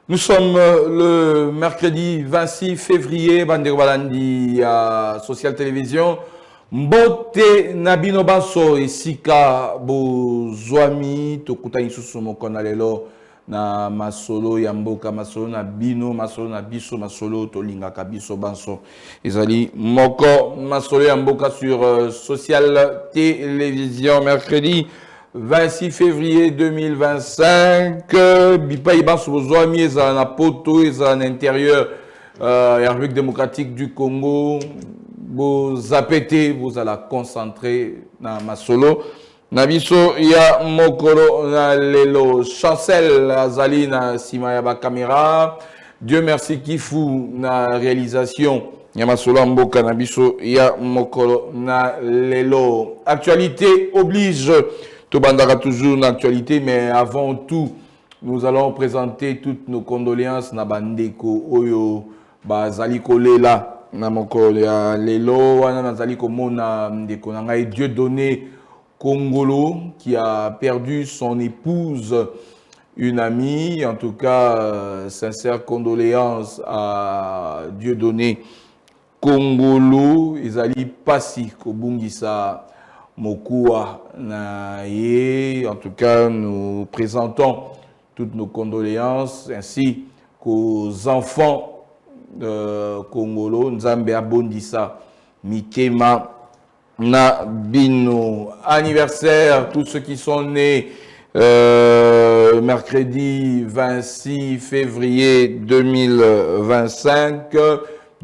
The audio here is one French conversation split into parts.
Nous sommes le mercredi 26 février, Banderobalandi à Social Télévision. Mbote Nabino Basso et Sika Bozwami, Tokuta Isusu Mokonalelo, na Masolo, Yamboka Masolo, na Bino, Masolo, na Biso, Masolo, Tolinga Kabiso Banso. Isali Moko, Masolo, Yamboka sur Social Télévision, mercredi 26 février 2025, Bipa Iban Souzouami est en poto, est en intérieur, République démocratique du Congo, vous appétez, vous allez concentrer dans ma solo. Nabiso, il y a Mokoro, Lelo, Chancel, Azali, na Simayaba Caméra. Dieu merci, Kifu, na réalisation. Yamasolo Mboka, Nabiso, il y a Mokoro, na Lelo. Actualité oblige. Tobandara toujours l'actualité, mais avant tout, nous allons présenter toutes nos condoléances na bandeko oyo bazali kolela na moko ya lelo wana nazali komona ndeko na ngai Dieu donné Congolo qui a perdu son épouse, une amie. En tout cas, sincères condoléances à Dieu donné Congolo ezali pasi kobungisa Mokua Naye. En tout cas, nous présentons toutes nos condoléances ainsi qu'aux enfants Congolo. Nzambe Abondisa, Mikema Nabino. Anniversaire, tous ceux qui sont nés mercredi 26 février 2025.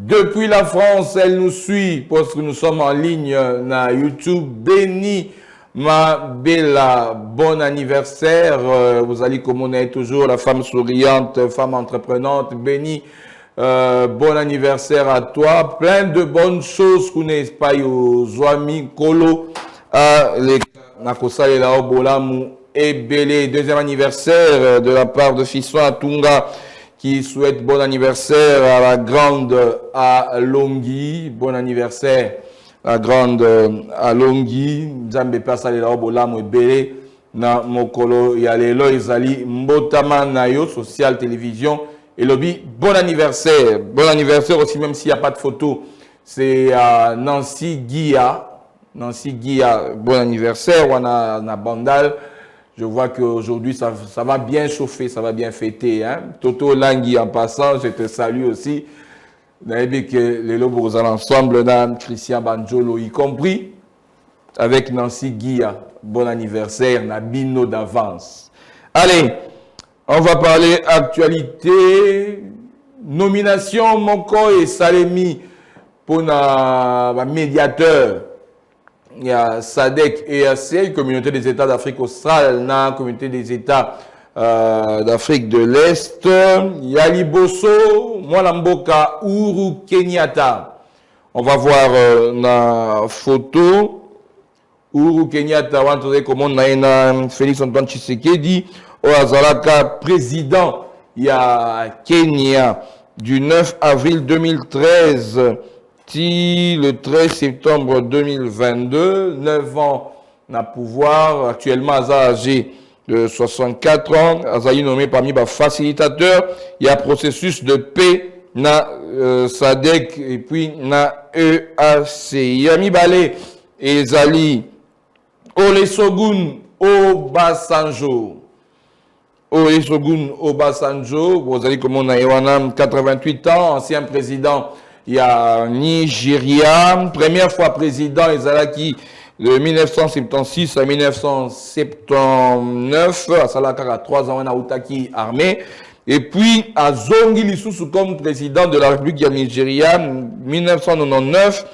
Depuis la France, elle nous suit parce que nous sommes en ligne na YouTube. Béni ma bella, bon anniversaire. Vous allez communier toujours la femme souriante, femme entreprenante. Béni, bon anniversaire à toi. Plein de bonnes choses qu'on n'est pas aux Zoami Kolo à les Nakosa et la Obolamu et Belé. Deuxième anniversaire de la part de Fisson Atunga, qui souhaite bon anniversaire à la grande Alongi. Bon anniversaire à la grande Alongi. Nzambe pasa le Obolamu ebele na mokolo ya lelo ezali mbotama na yo Social Télévision et lobby. Bon anniversaire. Bon anniversaire aussi, même s'il n'y a pas de photo. C'est Nancy Guia. Nancy Guia, bon anniversaire. Wana na Bandal. Je vois qu'aujourd'hui, ça va bien chauffer, ça va bien fêter. Hein? Toto Langui, en passant, je te salue aussi. Vous avez vu que les lobos vous allez ensemble, Christian Banjolo y compris, avec Nancy Guia. Bon anniversaire, Nabino d'avance. Allez, on va parler actualité. Nomination, Moko et Salemi pour un médiateur. Il y a SADC et EAC, Communauté des États d'Afrique australe, la Communauté des États d'Afrique de l'Est. Il y a Liboso, Mwalamboka, Uhuru Kenyatta. On va voir la photo. Uhuru Kenyatta, on va entendre comment on a Félix Antoine Tshisekedi, Oazalaka, président. Il y a Kenya du 9 avril 2013. Le 13 septembre 2022, 9 ans na pouvoir, actuellement âgé de 64 ans, Azaï nommé parmi les facilitateurs, il y a processus de paix na SADC et puis na EAC. Yami Balé et Zali Olusegun Obasanjo. Olusegun Obasanjo, vous allez comme on a 88 ans, ancien président. Il y a Nigeria, première fois président Ezalaki de 1976 à 1979, à Salaka, 3 ans, on a Outaki armé. Et puis, à Zongi Lisusu comme président de la République du Nigeria, 1999,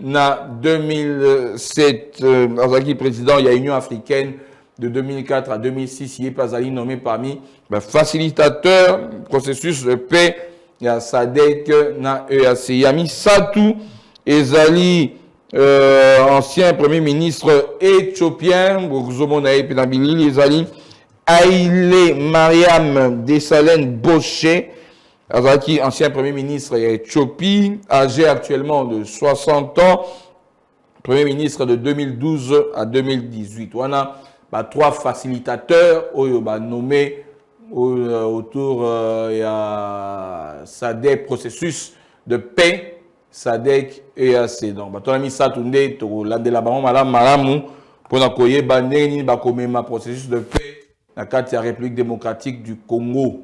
na 2007, Azaki président, il y a Union africaine de 2004 à 2006, il est pas nommé parmi facilitateur, processus de paix. Il y a SADC, na EAC. Yami Satou Ezali, ancien premier ministre éthiopien, Bourzomonae Penabili, Ezali, Haïlé Mariam Desalegn Bosché, Azaki, ancien premier ministre d'Éthiopie, âgé actuellement de 60 ans, premier ministre de 2012 à 2018. On a 3 facilitateurs, nommés autour il y a SADC processus de paix SADC EAC donc bato na misa tunde to landela bango malamu pona koyeba ndenge nini bakomema processus de paix na kati ya République démocratique du Congo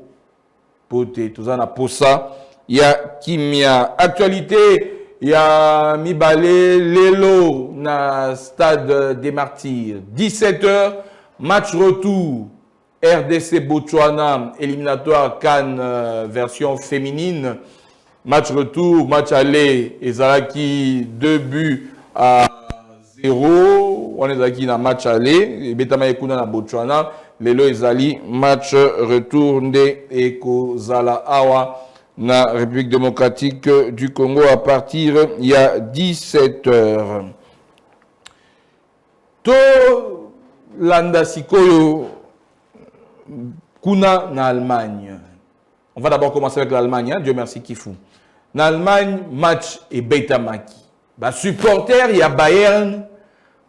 pote tozana posa ya kimia actualité ya mibale lelo na stade des Martyrs 17h match retour RDC Botswana éliminatoire CAN version féminine match retour match aller ezalaki 2-0 on ezalaki na match aller betama ekuna na Botswana lelo ezali match retour nde ekozala awa na République démocratique du Congo à partir il y a 17h. To landa sikoyo kuna na Allemagne. On va d'abord commencer avec l'Allemagne, hein? Dieu merci qui fou. En Allemagne, match et betamaki. Ba supporter ya Bayern,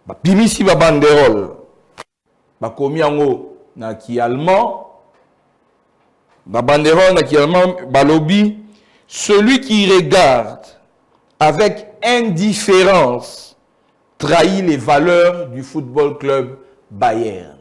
ba pimisi ba banderole. Ba komi yango na ki allemand. Ba banderole na ki allemand, ba lobby, celui qui regarde avec indifférence trahit les valeurs du football club Bayern.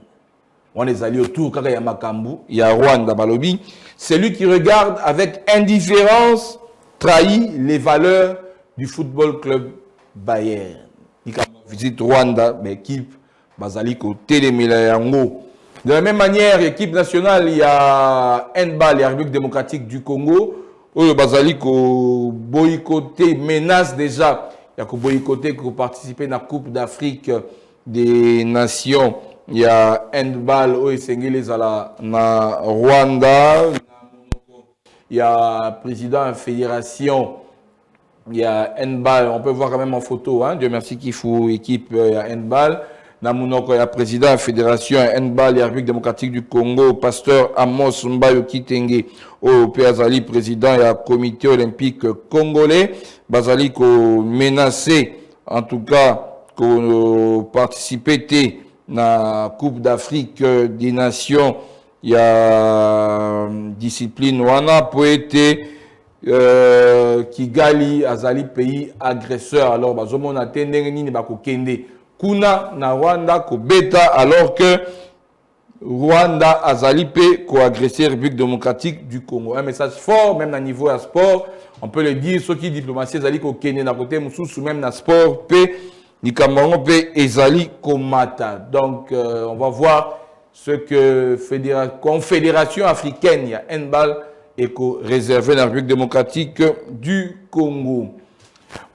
On est allé autour quand il y a Makambu, il y a Rwanda Balobi. Celui qui regarde avec indifférence trahit les valeurs du football club Bayern. Il visite Rwanda, mais équipe Bazali côté des Milayango. De la même manière, équipe nationale, il y a handball, la République démocratique du Congo. Où Bazali ko boycotté, menace déjà. Il y a ko boycotté, ko participer à la Coupe d'Afrique des Nations. Il y a handball au Esengeli na Rwanda. Il y a président de la fédération. Il y a handball. On peut voir quand même en photo. Hein? Dieu merci qu'il faut équipe. Il y a handball. Il y a président de la fédération handball de la République démocratique du Congo, pasteur Amos Mbayo Kitenge, au Péazali, président et comité olympique congolais. Bazali ko menacé, en tout cas, ko participer na Coupe d'Afrique des Nations. Il y a discipline wana poete Kigali azali pays agresseur. Alors bazomona tendenge nini bakokende kuna na Rwanda ko beta alors que Rwanda azali pe ko agresser République démocratique du Congo. Un message fort même à niveau à sport, on peut le dire ceux qui diplomatie azali ko kende na côté mususu même na sport pe ni kamango pe ezali komata. Donc on va voir ce que Confédération africaine, il y a handball réservé dans la République démocratique du Congo.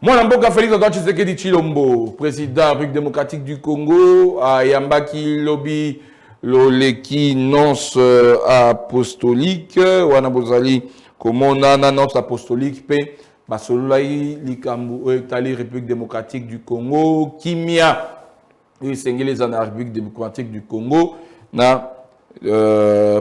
Moi, Namboka Félix Antoine Tshisekedi Tshilombo, président de la République démocratique du Congo, à Yambaki Lobby Loleki nonce apostolique, wana bozali komona na nonce apostolique pe basolai likambu etali République démocratique du Congo, kimia esengeli za na République démocratique du Congo na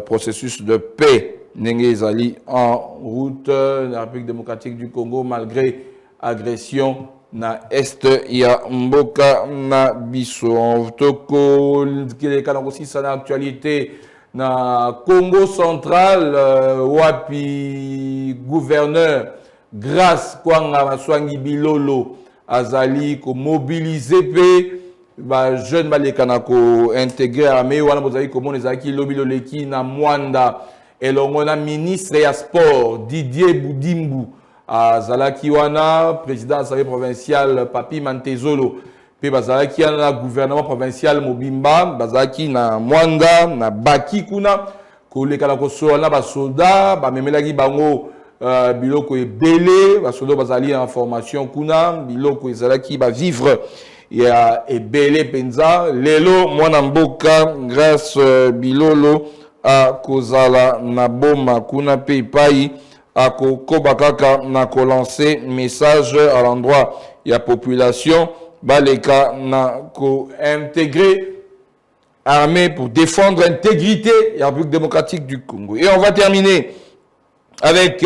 processus de paix ndenge ezali en route na République démocratique du Congo malgré agression na est ya mboka na biso toko keleka na kosisa na actualité na Congo central wapi gouverneur grâce kwanga maswangi bilolo azali ko mobiliser pe ba jeune balekana ko intégrer armée wana bozali ko mona ezaki lobilo leki na Mwanda elongo na ministre ya sport Didier Budimbu azalaki wana président assemblée provinciale Papi Mantezolo pe bazalaki na gouvernement provincial Mobimba bazalaki na Mwanda na Baki kuna kolekana ko so na ba soda ba memelaki bango biloko ebele ba soda bazali en formation kuna biloko ezalaki ba vivre ya ebele penza lelo mwana mboka grâce bilolo a kozala na boma kuna pe pai ako kobakaka na ko lancer message à l'endroit ya population baleka na ko intégrer armée pour défendre l'intégrité de la République démocratique du Congo. Et on va terminer avec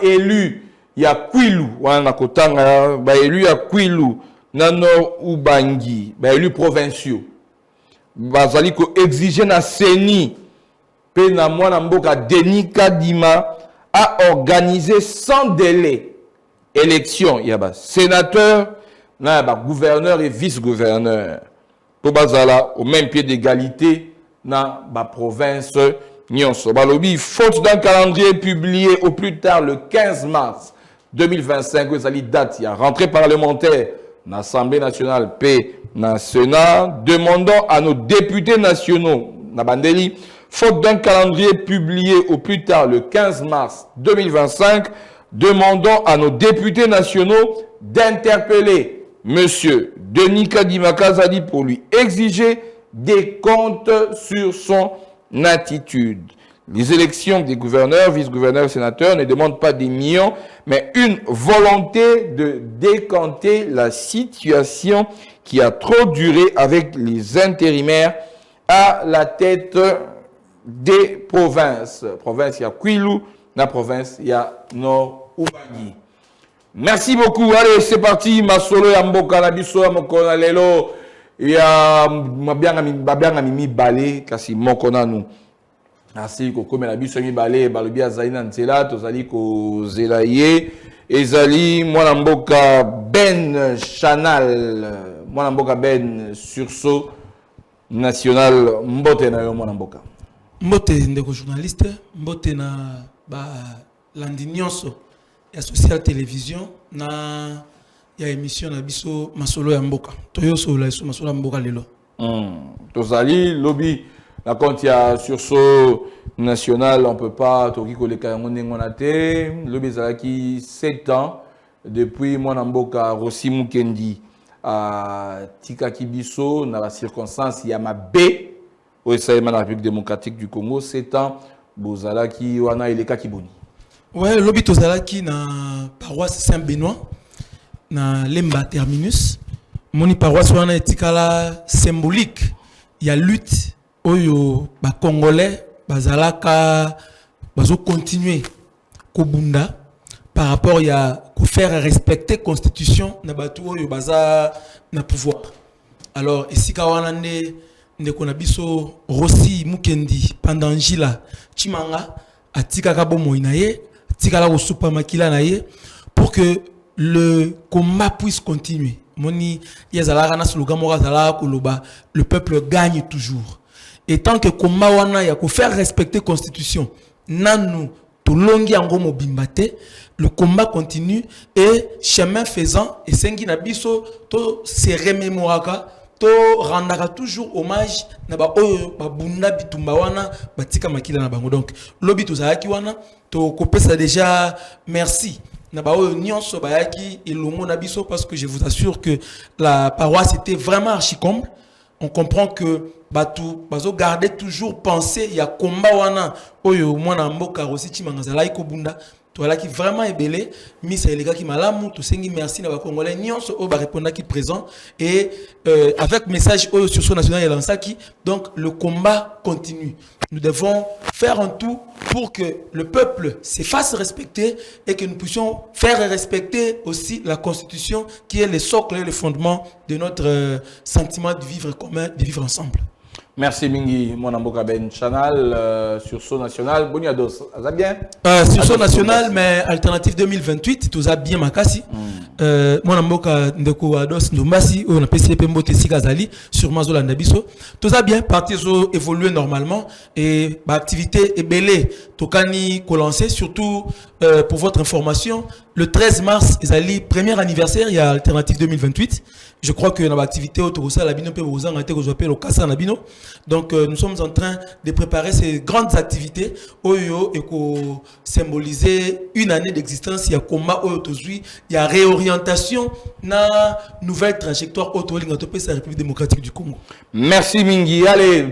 élu ya Kwilu wana kotanga élu ya Kwilu Nano Ubangi, élu provinciaux. Bazali ko exiger na CENI Pena Mwana Mboka Denis Kadima a organisé sans délai élection. Il y a sénateur, gouverneur et vice-gouverneur. Pour Bazala, au même pied d'égalité, dans la province Nyonso. Balobi, faute d'un calendrier publié au plus tard le 15 mars 2025, vous allez date, il y a rentrée parlementaire dans l'Assemblée nationale, paix dans le Sénat, demandant à nos députés nationaux, Nabandeli, faute d'un calendrier publié au plus tard le 15 mars 2025, demandant à nos députés nationaux d'interpeller M. Denis Kadima Kazadi pour lui exiger des comptes sur son attitude. Les élections des gouverneurs, vice-gouverneurs, sénateurs ne demandent pas des millions, mais une volonté de décanter la situation qui a trop duré avec les intérimaires à la tête des provinces. Province, il y a Kwilu, la province, il y a Nord-Ubangi. Merci beaucoup. Allez, c'est parti. Masolo ya mboka na biso ya mokona lelo. Ya mabianga mimi balé kasi mokona nous. Asi ko komela biso mi balé balobi azali na nzela tozali ko zelaye ezali mwana mboka Ben Chanal mwana mboka Ben Sursaut National mbote na yo mwana mboka. Mbote ndeko journaliste, mbote na ba landi nyonso ya social télévision na ya émission na biso masolo ya mboka. Toyo solo la masolo ya mboka lelo. Tozali lobby la compte ya Sursaut National, on peut pas toki koleka yango ndengona te. Lobby zalaki 7 ans depuis mwana mboka Rossi Mukendi à Tika Kibiso dans la circonstance ya mabe au Saïma la République démocratique du Congo 7 ans bozalaki wana eleka kiboni. Ouais, lobby tozalaki na paroisse Saint-Benoît na Lemba Terminus. Moni paroisse wana etikala symbolique ya lutte oyo ba congolais bazalaka bazo continuer kobunda par rapport à faire respecter constitution na batu oyo baza na pouvoir. Alors ici kawanande ndeko na biso Rossi Mukendi pendant Jila Chimanga atika kabo moinaye atika la osupa makila naye pour que le combat puisse continuer. Moni yazala na slogan mo yazala koloba le peuple gagne toujours. Et tant que combat wana ya ko faire respecter constitution nanu to longi yango mobimbate le combat continue et chemin faisant et sengi na biso to se remémoraka to randaka toujours hommage na ba oyo ba bunda bitumba wana batika makila na bango. Donc lobi to zaki wana to kopesa déjà merci na ba oyo nyonso bayaki elomo na biso parce que je vous assure que la paroisse était vraiment archi-comble. On comprend que Batou bazo garder toujours penser il y a combat wana oyo mwana mboka Rossi Chimanga zalai ko bunda to ala qui vraiment ébélé misa elega ki malamu to sengi merci na ba congolais nyonso o ba répondre qui présent et avec message oyo sur son national lancaki donc le combat continue. Nous devons faire un tout pour que le peuple se fasse respecter et que nous puissions faire respecter aussi la constitution qui est le socle et le fondement de notre sentiment de vivre commun, de vivre ensemble. Merci Mingi, mon amboka Ben Chanal, Sursaut National. Boniados, ça va bien? Sursaut National, mais Alternative 2028, tout ça bien makasi. Mon amboka ndeko Ados Ndombasi, on a PCP Mbote Sikazali, sur Mazolanda Biso. Tout ça bien, parti évoluer normalement et l'activité est belle. Tokani Kolancer, surtout pour votre information, le 13 mars, Ezali, premier anniversaire, il y a Alternative 2028. Je crois que dans l'activité autour de ça, la Bino peut vous en être au Kassa Nabino. Donc nous sommes en train de préparer ces grandes activités Oyo et pour symboliser une année d'existence. Il y a combat il y a réorientation na nouvelle trajectoire autour de la République démocratique du Congo. Merci Mingi. Allez,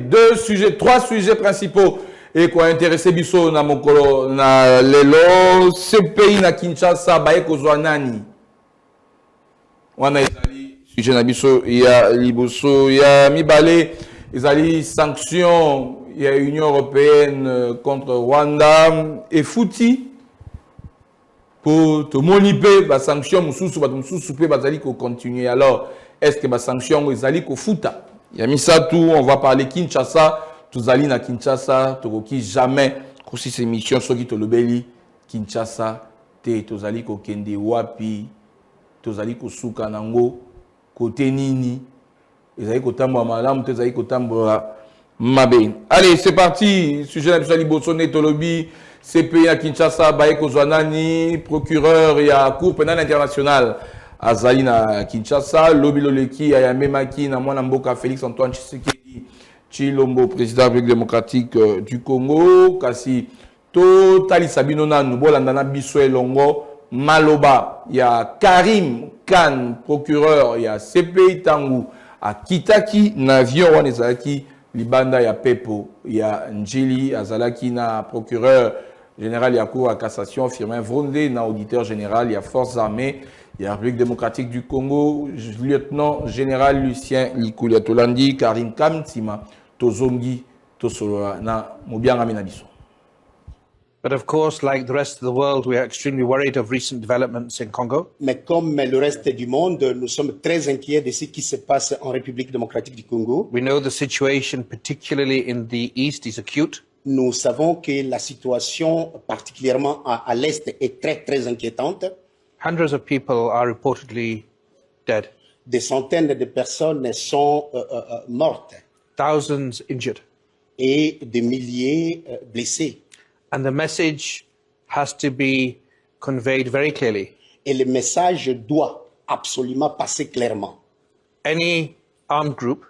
trois sujets principaux et quoi intéresser biso na mokolo na lelo ce pays na Kinshasa bae kozwa nani. Wana ezali sujet na biso ya liboso ya mibale ezali sanctions il y a Union européenne contre Rwanda et fouti pour te moniper ba sanctions mususu ba mususu pe bazali ko continuer. Alors est-ce que ba sanctions ezali ko futa? Il y a mis ça tout, on va parler Kinshasa tozali na Kinshasa tokoki jamais kosi ces missions soki tolobeli Kinshasa te tozali kokende wapi tozali kosuka nango kote nini ezali kotambola malamu te ezali kotambola mabe. Allez, c'est parti. Sujet na liboso ne tolobi CPI à Kinshasa baye kozwa nani procureur ya Cour pénale internationale azali na Kinshasa lobi loleki ya memaki na mwana mboka Félix Antoine Tshisekedi Tshilombo président de la République démocratique du Congo kasi to tali sabino nanu bolanda na biso elongo maloba ya Karim Khan procureur ya CPI tangu a kitaki na avion wana ezalaki libanda ya pepo ya Njili azalaki na procureur général ya cour à cassation Firmin Vrondé na auditeur général ya forces armées ya République démocratique du Congo lieutenant général Lucien Likulia Tolandi Karim Kamtima tozongi tosolola na mobianga mina biso. But of course, like the rest of the world, we are extremely worried of recent developments in Congo. Mais comme le reste du monde, nous sommes très inquiets de ce qui se passe en République démocratique du Congo. We know the situation, particularly in the east, is acute. Nous savons que la situation, particulièrement à l'est, est très inquiétante. Hundreds of people are reportedly dead. Des centaines de personnes sont mortes Thousands injured. et des milliers blessés. And the message has to be conveyed very clearly. Et le message doit absolument passer clairement. Any armed group,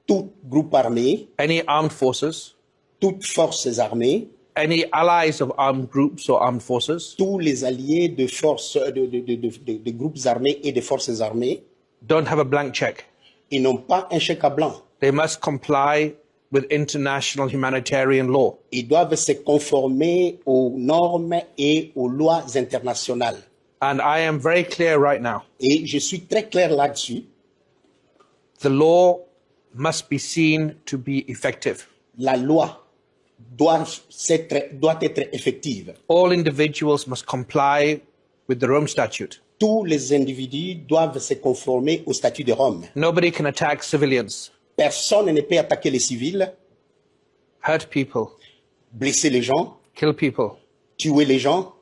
Tout groupe armé, any armed forces, toutes forces armées, any allies of armed groups or armed forces tous les alliés de forces, de groupes armés et de forces armées, don't have a blank check. ils n'ont pas un chèque à blanc. They must comply with international humanitarian law. Ils doivent se conformer aux normes et aux lois internationales. And I am very clear right now. Et je suis très clair là-dessus. The law must be seen to be effective. La loi doit être effective. All individuals must comply with the Rome Statute. Tous les individus doivent se conformer au statut de Rome. Nobody can attack civilians, Personne ne peut attaquer les civils, hurt people, blesser les gens, kill people. tuer les gens.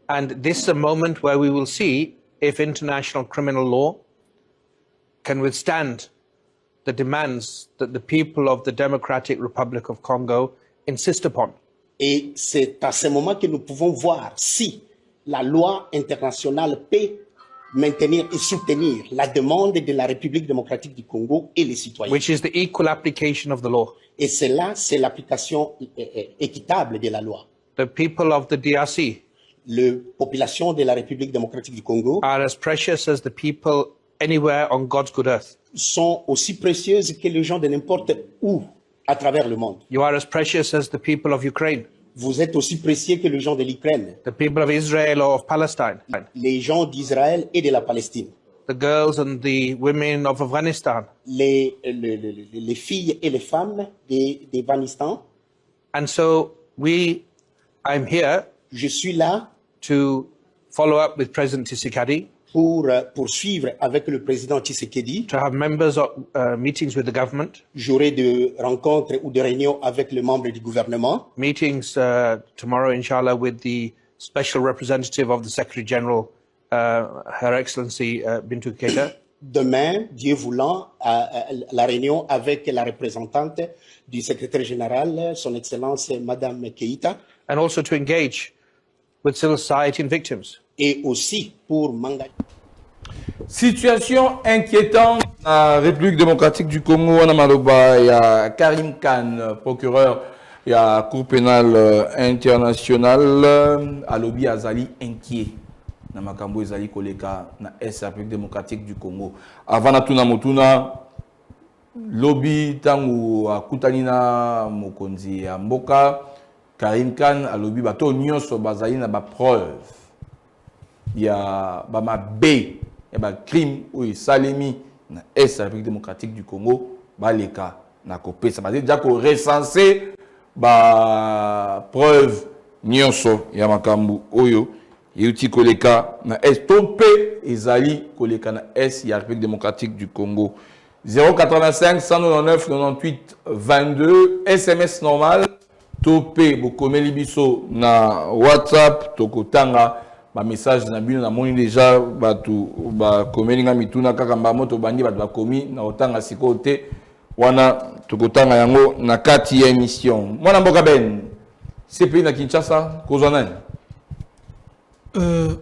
And this is a moment where we will see if international criminal law can withstand the demands that the people of the Democratic Republic of Congo insist upon. Et c'est à ce moment que nous pouvons voir si la loi internationale peut maintenir et soutenir la demande de la République démocratique du Congo et les citoyens. Which is the equal application of the law. Et cela, c'est l'application équitable de la loi. The people of the DRC La population de la République démocratique du Congo are as precious as the people anywhere on God's good earth. sont aussi précieuses que les gens de n'importe où à travers le monde. You are as precious as the people of Ukraine, Vous êtes aussi précieux que les gens de l'Ukraine, the people of Israel or of Palestine, les gens d'Israël et de la Palestine, the girls and the women of Afghanistan. les filles et les femmes d'Afghanistan. And so I'm here Je suis là to follow up with President Tshisekedi, pour poursuivre avec le président Tshisekedi. to have members of meetings with the government, J'aurai des rencontres ou des réunions avec les membres du gouvernement. meetings tomorrow, inshallah, with the special representative of the Secretary General, Her Excellency Bintou Keita, Demain, Dieu voulant, la réunion avec la représentante du secrétaire général, son Excellence Madame Keïta, and also to engage with civil society and victims. et aussi pour m'engager. Situation inquiétante na République démocratique du Congo wana maloba ya Karim Khan procureur ya Cour pénale internationale alobi azali inquiet na makambo ezali koleka na République démocratique du Congo avant na tuna motuna lobi tangu akutani na mokonzi ya mboka Karim Khan alobi bato nyonso bazali na ba preuve ya ba mabe ya ba crime oyo salemi na République démocratique du Congo baleka na kopesa ba déjà ko recenser ba preuve nyonso ya makambu oyo yuti koleka na est to pe ezali koleka na ya République démocratique du Congo 085 199 98 22 SMS normal topé bokomeli biso na WhatsApp tokotanga ba message na bino na moni déjà batu ba komeli nga mituna kaka moto bandi batu bakomi na otanga sikote wana tokotanga yango na kati ya émission mwana mboka ben CPI na Kinshasa kozana.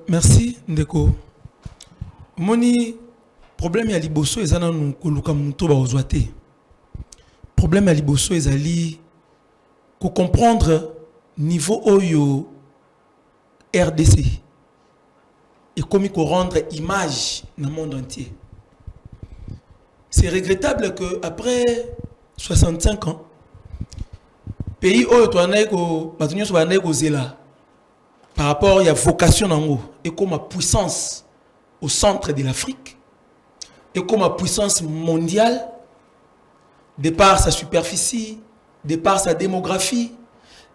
Merci ndeko moni problème ya liboso ezana nu koluka muto ba ozwate problème ya liboso ezali ko comprendre niveau oyo RDC et comme il rendre image dans le monde entier. C'est regrettable que après 65 ans pays oyo to aneko batunyo so baneko zela par rapport à la vocation nango et comme puissance au centre de l'Afrique et comme puissance mondiale de par sa superficie, de par sa démographie,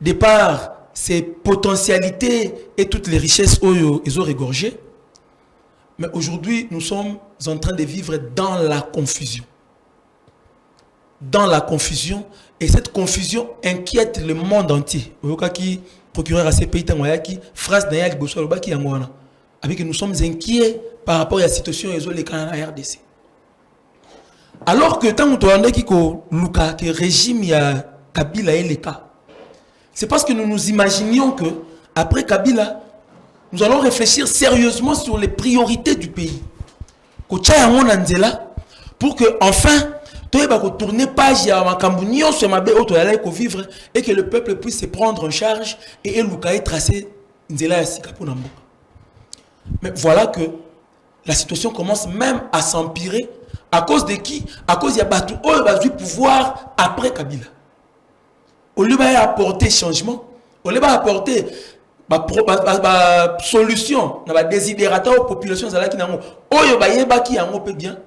de par ses potentialités et toutes les richesses qu'ils ont régorgées. Mais aujourd'hui, nous sommes en train de vivre dans la confusion. Dans la confusion. Et cette confusion inquiète le monde entier. Qui procureur à ces pays, phrase d'ailleurs, avec nous sommes inquiets par rapport à la situation des RDC. Alors que tant que le régime ya Kabila est le cas, c'est parce que nous nous imaginions que après Kabila, nous allons réfléchir sérieusement sur les priorités du pays. Pour que enfin, tourner page vivre et que le peuple puisse se prendre en charge et tracer. Mais voilà que la situation commence même à s'empirer. À cause de qui? À cause de Batou du pouvoir après Kabila. Au lieu d'apporter changement, au lieu d'apporter solution, désidérateur aux populations bien.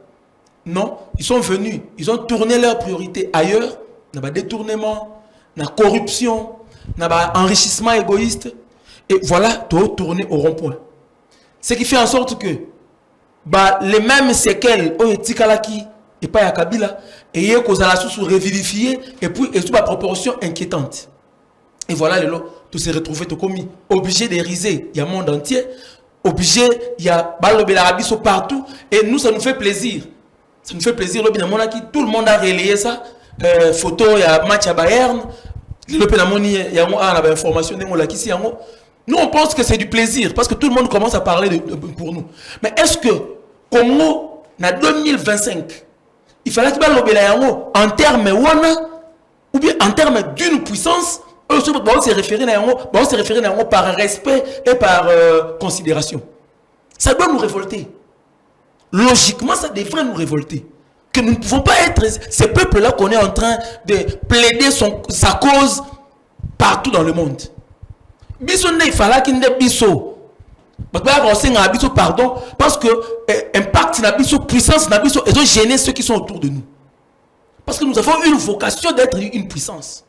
Non, ils sont venus, ils ont tourné leurs priorités ailleurs, dans le détournement, dans la corruption, dans l'enrichissement égoïste. Et voilà, tout tourner au rond-point. Ce qui fait en sorte que les mêmes séquelles et pas à Kabila et qu'on a sous revérifier et puis et sous la proportion inquiétante. Et voilà tout se retrouver tout commis obligé d'ériser il y a monde entier, obligé il y a l'Arabie partout et nous ça nous fait plaisir. Ça nous fait plaisir tout le monde a relayé ça photo il y a match à Bayern le pénamoni il y a une information nous on pense que c'est du plaisir parce que tout le monde commence à parler pour nous. Mais est-ce que Congo, en 2025, il fallait qu'il y ait en termes ou bien en termes d'une puissance, on se référer par respect et par considération. Ça doit nous révolter. Logiquement, ça devrait nous révolter. Que nous ne pouvons pas être ces peuples-là qu'on est en train de plaider sa cause partout dans le monde. Il fallait qu'il y ait biso. Pardon, parce que impact na biso, puissance na biso, ils ont gêné ceux qui sont autour de nous. Parce que nous avons une vocation d'être une puissance.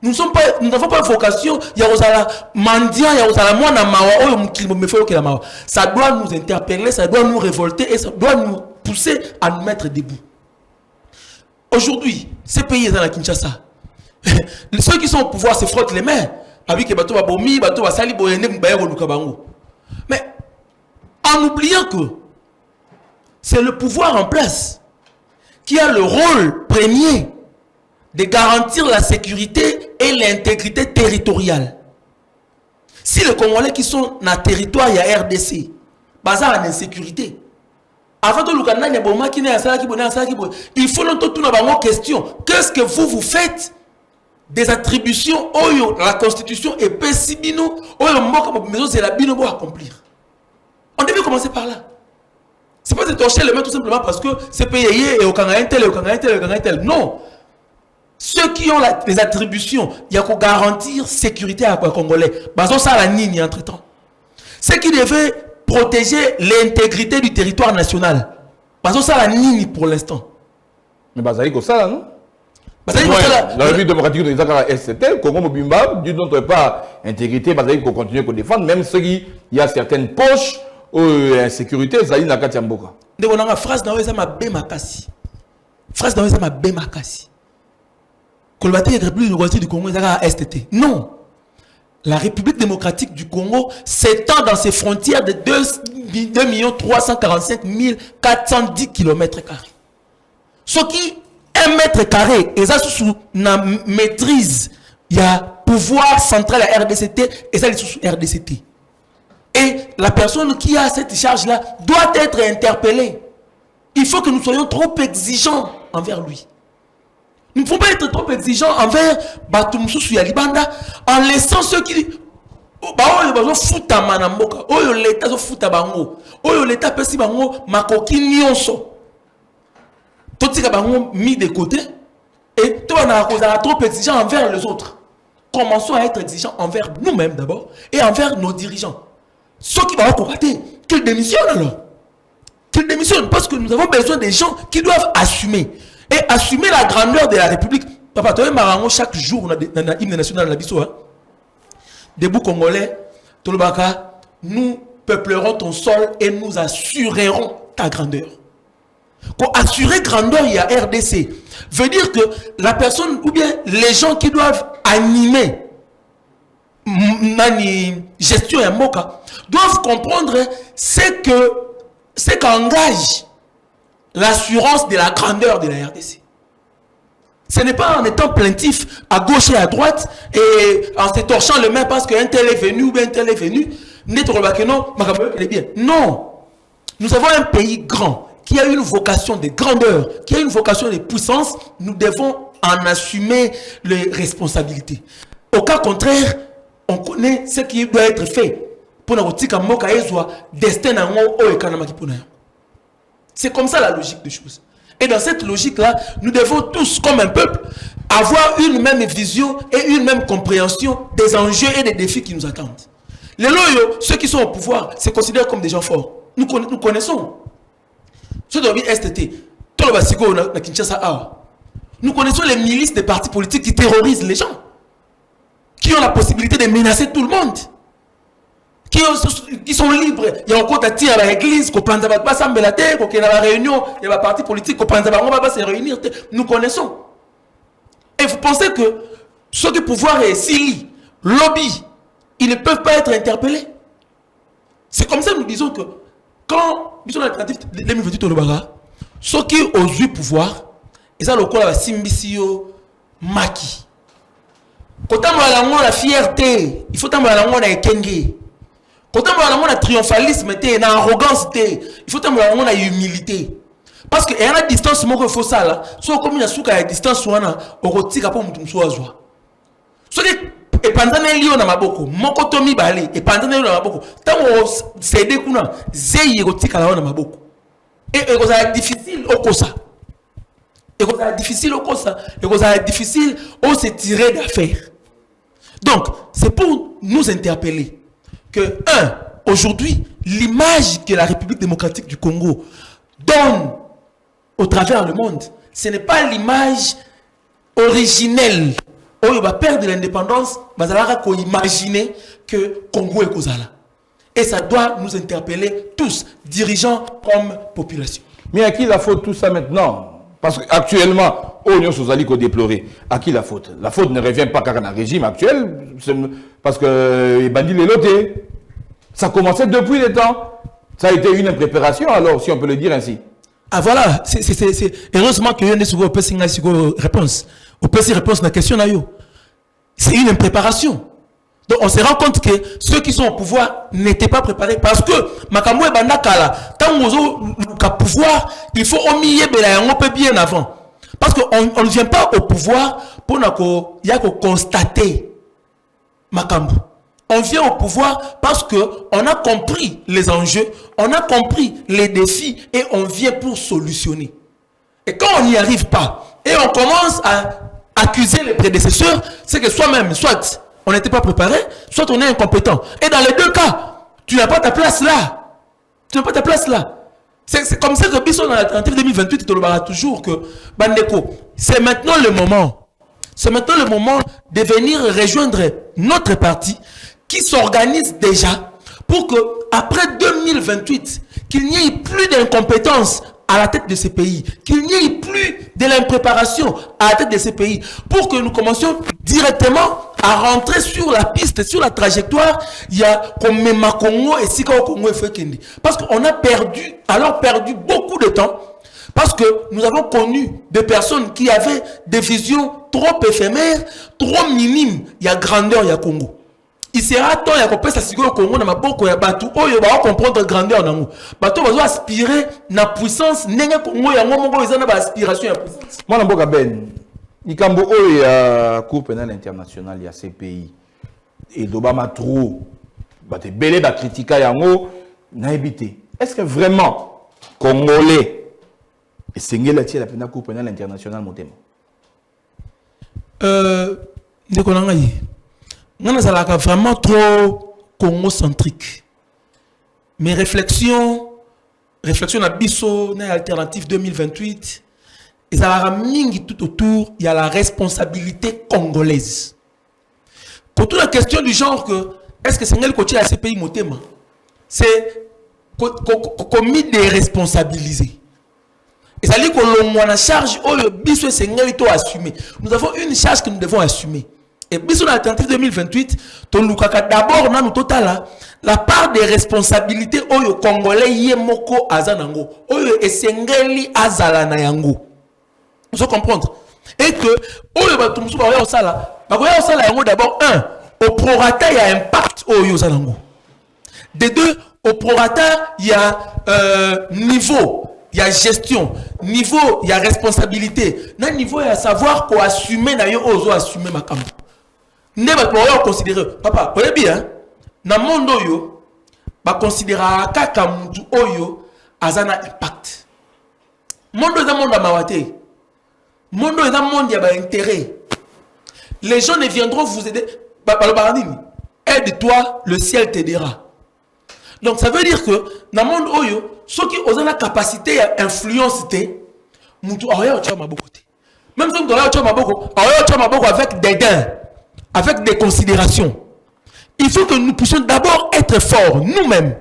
Nous n'avons pas une vocation, il y a mendiant, il y a moana mawa, ça doit nous interpeller, ça doit nous révolter et ça doit nous pousser à nous mettre debout. Aujourd'hui, ces pays dans la Kinshasa, ceux qui sont au pouvoir se frottent les mains avec les bateaux babomi, bateaux basali boyene mbaye lukabango. Mais en oubliant que c'est le pouvoir en place qui a le rôle premier de garantir la sécurité et l'intégrité territoriale. Si les Congolais qui sont dans le territoire, il y a RDC, basé en insécurité. Avant de il faut nous question. Qu'est-ce que vous faites des attributions où la Constitution est pessimino, où la accomplir. On devait commencer par là. C'est pas de torcher les mains tout simplement parce que c'est payé et au tel. Non. Ceux qui ont les attributions, il y a qu'à garantir sécurité à quoi Congolais. Basons ça à la ligne entre temps. Ceux qui devaient protéger l'intégrité du territoire national. Basons ça à la ligne pour l'instant. Mais Bazali comme ça, non? La République démocratique de l'État SCT, Congo Mobimba, d'une autre part, intégrité, Bazali qu'on continue à défendre, même s'il y a certaines poches ou insécurité, Zali n'a qu'à Tiamboka. De mon phrase dans ma bémakasi. phrase dans ma bémakasi. Kolbate République démocratique du Congo est STT. Non. La République démocratique du Congo s'étend dans ses frontières de 2 345 410 km². Ce qui 1 mètre carré, et ça sous la maîtrise, il y a pouvoir central à RDCT et ça sous RDCT. Et la personne qui a cette charge-là doit être interpellée. Il faut que nous soyons trop exigeants envers lui. Nous ne pouvons pas être trop exigeants envers Batumsusu Yalibanda en laissant ceux qui mis de côté et toi on a trop exigeant envers les autres. Commençons à être exigeants envers nous-mêmes d'abord et envers nos dirigeants. Ceux qui vont combattre, qu'ils démissionnent alors. Qu'ils démissionnent parce que nous avons besoin des gens qui doivent assumer. Et assumer la grandeur de la République. Papa, tu vois, chaque jour, on a l'hymne national de la Bissau. Debout Congolais, Tolobaka, nous peuplerons ton sol et nous assurerons ta grandeur. Pour assurer grandeur, il y a RDC. Veut dire que la personne, ou bien les gens qui doivent animer gestion et moka, doivent comprendre ce qu'engage l'assurance de la grandeur de la RDC. Ce n'est pas en étant plaintif à gauche et à droite et en se torchant les mains parce qu'un tel est venu ou bien un tel est venu. Non. Nous avons un pays grand qui a une vocation de grandeur, qui a une vocation de puissance. Nous devons en assumer les responsabilités. Au cas contraire, on connaît ce qui doit être fait pour nous destin. C'est comme ça la logique des choses. Et dans cette logique-là, nous devons tous, comme un peuple, avoir une même vision et une même compréhension des enjeux et des défis qui nous attendent. Les loyaux, ceux qui sont au pouvoir, se considèrent comme des gens forts. Nous connaissons. Ceux de STT, nous connaissons les milices des partis politiques qui terrorisent les gens, qui ont la possibilité de menacer tout le monde. Qui sont libres. Il y a encore des tirs à l'église, qu'on pense pas s'embêter la terre, qu'il y a la réunion, il y a la parti politique, qu'on pense pas se réunir. Nous connaissons. Et vous pensez que ceux du pouvoir est si lobby, ils ne peuvent pas être interpellés. C'est comme ça que nous disons que quand nous sommes l'alternative de 2028 au Lobara, ceux qui ont eu pouvoir, et ça le coup la Simbisio Maki. Quand on a la fierté, il faut qu'on ait la Kenge. Quand on a le triomphalisme, une arrogance, il faut qu'on ait la humilité. Parce qu'il y a une distance, il faut ça là. Soit comme il y a une distance, on a un peu de joie. Soit et pendant les lions, on a beaucoup. Mon cotomi balé. Et pendant les lions, on a beaucoup. Tant qu'on s'est découvert, c'est érotique à la on a beaucoup. Et ça est difficile au cosa. Et ça est difficile au cosa. Et ça est difficile au se tirer d'affaires. Donc, c'est pour nous interpeller que, aujourd'hui, l'image que la République démocratique du Congo donne au travers le monde, ce n'est pas l'image originelle. On va perdre l'indépendance, mais on va imaginer que Congo est Kozala. Et ça doit nous interpeller tous, dirigeants comme population. Mais à qui la faute tout ça maintenant? Parce qu'actuellement, Oignon Sozali a déploré. À qui la faute? La faute ne revient pas car un régime actuel, parce que les bandits les lotés. Ça a commencé depuis le temps. Ça a été une impréparation, alors, si on peut le dire ainsi. Ah voilà, c'est heureusement que Yonde Sougo peut une réponse. On peut se répondre à la question. C'est une impréparation. Donc on se rend compte que ceux qui sont au pouvoir n'étaient pas préparés. Parce que, Makamou et Bandakala, tant qu'on a le pouvoir, il faut on peut bien avant. Parce qu'on ne vient pas au pouvoir pour constater Makamou. On vient au pouvoir parce qu'on a compris les enjeux, on a compris les défis et on vient pour solutionner. Et quand on n'y arrive pas, et on commence à accuser les prédécesseurs, c'est que soi-même, soit on n'était pas préparé, soit on est incompétent. Et dans les deux cas, tu n'as pas ta place là. Tu n'as pas ta place là. C'est comme ça que Bisson dans l'alternative 2028, il te toujours que Bandeko, c'est maintenant le moment. C'est maintenant le moment de venir rejoindre notre parti qui s'organise déjà pour que après 2028, qu'il n'y ait plus d'incompétence à la tête de ces pays, qu'il n'y ait plus de l'impréparation à la tête de ces pays, pour que nous commencions directement à rentrer sur la piste, sur la trajectoire. Il y a comme même Congo et Sika au Congo et Fekende. Parce qu'on a perdu beaucoup de temps, parce que nous avons connu des personnes qui avaient des visions trop éphémères, trop minimes. Il y a grandeur, il y a Congo. Il sera temps il y a qu'on ça au Congo na maboko ya batu oyo ba comprendre grandeur nango bato bazo aspirer na puissance ndenge Congo ya ngomoko ezana ba aspiration ya puissance. Mwana mboka Ben ikambo oyo ya Cour pénale internationale ya CPI et d'Obama trop bato belé ba critica yango na ebité. Est-ce que vraiment Congolais et sengela tie la Cour pénale internationale motema? Ndeko nangai on a vraiment trop Congo-centrique. Mes réflexions à Bisso, alternative 2028, et ça a mis tout autour, il y a la responsabilité congolaise. Quand toute la question du genre que, est-ce que c'est un côté à ces pays motema, c'est commis de responsabiliser. Et ça dit que l'on a charge, oh, le Bisso et Sengel to assumer. Nous avons une charge que nous devons assumer. Et puis sur l'alternative 2028, d'abord dans total la part des responsabilités oyo congolais yemoko azanango oyo esengeli azala na yango. Vous comprendre? Et que oyo batumsu ba yo sala yango d'abord au prorata il y a impact oyo zanango. De deux, au prorata il y a niveau, il y a gestion, niveau il y a responsabilité. Dans niveau il y a savoir quoi assumer na yo ozo assumer makambo. Ne va pas considérer papa vous bien na monde oyo ba considérer kaka mutu oyo azana impact monde est un monde amawate monde est un monde ya ba intérêt. Les gens ne viendront vous aider aide-toi le ciel t'aidera. Donc ça veut dire que na monde oyo ceux qui ont la capacité à influence té mutu oyo cha maboko té même si mutu oyo cha maboko avec des gains, avec des considérations. Il faut que nous puissions d'abord être forts, nous-mêmes.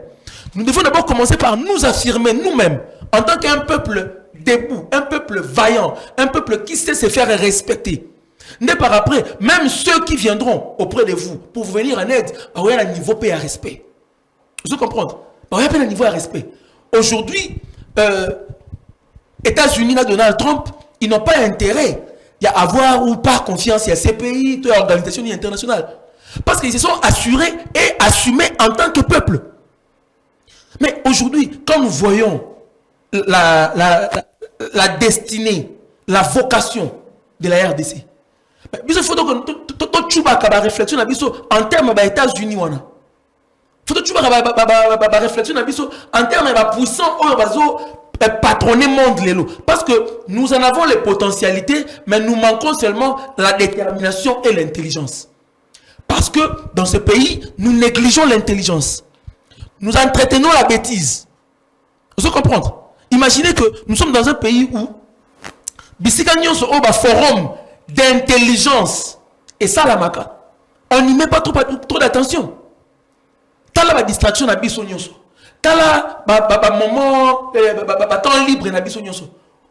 Nous devons d'abord commencer par nous affirmer nous-mêmes en tant qu'un peuple debout, un peuple vaillant, un peuple qui sait se faire respecter. Mais par après, même ceux qui viendront auprès de vous pour vous venir en aide, il y a un niveau de respect. Vous comprenez? Il y a un niveau de respect. Aujourd'hui, États-Unis, Donald Trump, ils n'ont pas intérêt il y a avoir ou pas confiance, il y a ces pays, toute l'organisation internationale. Parce qu'ils se sont assurés et assumés en tant que peuple. Mais aujourd'hui, quand nous voyons la destinée, la vocation de la RDC, il faut que tu aies réflexion en termes des États-Unis. Il faut que tu aies réflexion en termes de puissance patronner monde lélo. Parce que nous en avons les potentialités, mais nous manquons seulement la détermination et l'intelligence. Parce que dans ce pays, nous négligeons l'intelligence. Nous entretenons la bêtise. Vous comprenez? Imaginez que nous sommes dans un pays où Bisikagnon se oba forum d'intelligence et ça la maca. On n'y met pas trop d'attention. T'as la distraction à Bissonioso. Tala moment temps libre na biso nyonso.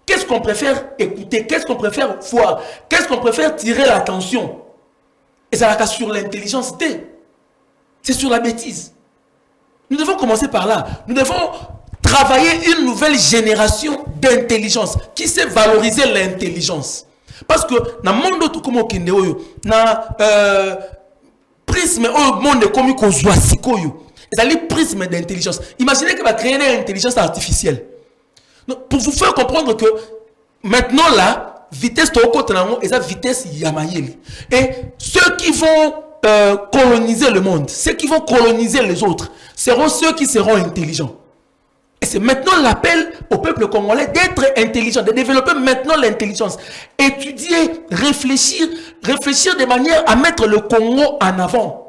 Qu'est-ce qu'on préfère écouter? Qu'est-ce qu'on préfère voir? Qu'est-ce qu'on préfère tirer l'attention? Et ça va sur l'intelligence. C'est sur la bêtise. Nous devons commencer par là. Nous devons travailler une nouvelle génération d'intelligence qui sait valoriser l'intelligence. Parce que dans le monde tout comme kende oyo na prisme au monde comme ko zoasikoyo. C'est un prisme d'intelligence. Imaginez que va créer une intelligence artificielle. Donc, pour vous faire comprendre que maintenant la vitesse de Okotanango est la vitesse Yamayeli. Et ceux qui vont coloniser le monde, ceux qui vont coloniser les autres, seront ceux qui seront intelligents. Et c'est maintenant l'appel au peuple congolais d'être intelligent, de développer maintenant l'intelligence. Étudier, réfléchir de manière à mettre le Congo en avant.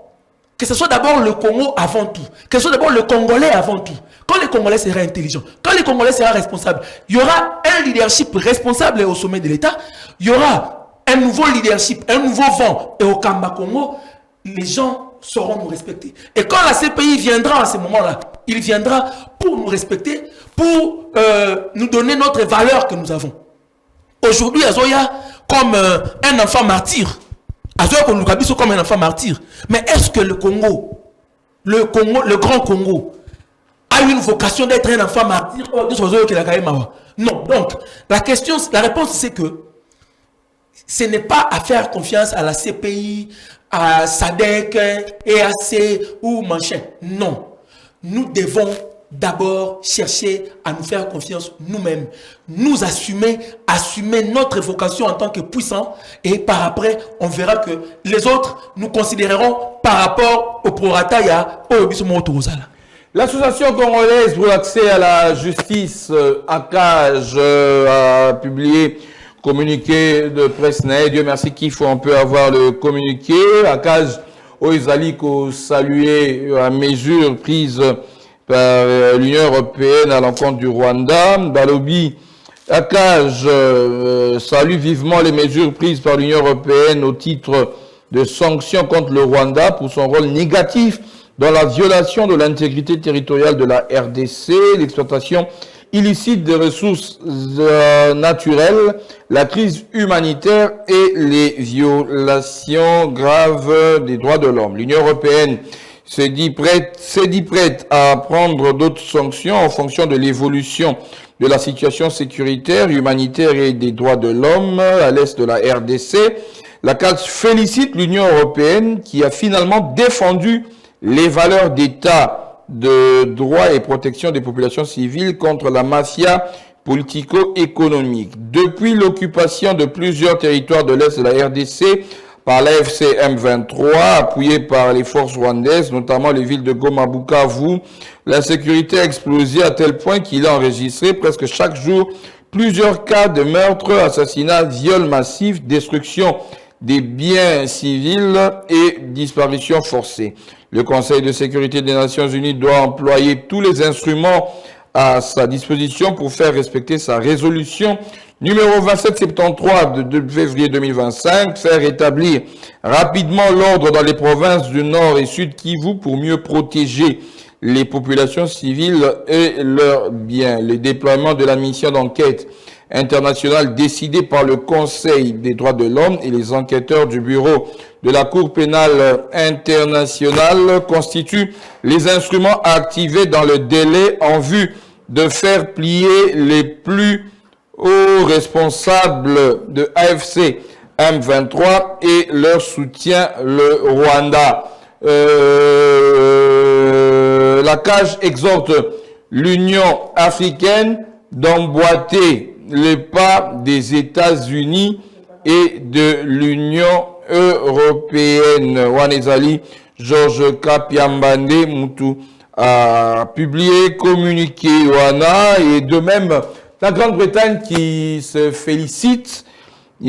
Que ce soit d'abord le Congo avant tout. Que ce soit d'abord le Congolais avant tout. Quand les Congolais seront intelligents, quand les Congolais seront responsables, il y aura un leadership responsable au sommet de l'État. Il y aura un nouveau leadership, un nouveau vent. Et au Kamba Congo, les gens sauront nous respecter. Et quand la CPI viendra à ce moment-là, il viendra pour nous respecter, pour nous donner notre valeur que nous avons. Aujourd'hui, Azoya comme un enfant martyr. Azoya comme un enfant martyr. Mais est-ce que le grand Congo, a une vocation d'être un enfant martyr? Non. Donc, la réponse, c'est que ce n'est pas à faire confiance à la CPI, à SADC, EAC ou machin. Non. Nous devons d'abord chercher à nous faire confiance nous-mêmes. Nous assumer notre vocation en tant que puissants. Et par après, on verra que les autres nous considéreront par rapport au prorata au Bisomotozala. L'association congolaise pour l'accès à la justice, ACAJ, a publié communiqué de presse. Dieu merci qu'il faut un peu avoir le communiqué. ACAJ, Oizali, ko saluer à mesure prise par l'Union européenne à l'encontre du Rwanda. Balobi, ACAJ salue vivement les mesures prises par l'Union européenne au titre de sanctions contre le Rwanda pour son rôle négatif dans la violation de l'intégrité territoriale de la RDC, l'exploitation illicite des ressources naturelles, la crise humanitaire et les violations graves des droits de l'homme. L'Union européenne s'est dit prête à prendre d'autres sanctions en fonction de l'évolution de la situation sécuritaire, humanitaire et des droits de l'homme à l'est de la RDC. La CAF félicite l'Union européenne qui a finalement défendu les valeurs d'État de droit et protection des populations civiles contre la mafia politico-économique. Depuis l'occupation de plusieurs territoires de l'Est de la RDC par l'AFC M23, appuyé par les forces rwandaises, notamment les villes de Goma, Bukavu, l'insécurité a explosé à tel point qu'il a enregistré presque chaque jour plusieurs cas de meurtres, assassinats, viols massifs, destruction des biens civils et disparitions forcées. Le Conseil de sécurité des Nations Unies doit employer tous les instruments à sa disposition pour faire respecter sa résolution numéro 2773 de février 2025, faire établir rapidement l'ordre dans les provinces du Nord et Sud Kivu pour mieux protéger les populations civiles et leurs biens. Le déploiement de la mission d'enquête internationale décidée par le Conseil des droits de l'homme et les enquêteurs du bureau de la Cour pénale internationale constituent les instruments à activer dans le délai en vue de faire plier les plus hauts responsables de AFC M23 et leur soutien le Rwanda. La CAJ exhorte l'Union africaine d'emboîter les pas des États-Unis et de l'Union européenne. Wanezali, Georges Kapiambande Moutou a publié communiqué Wana, et de même la Grande-Bretagne qui se félicite, ou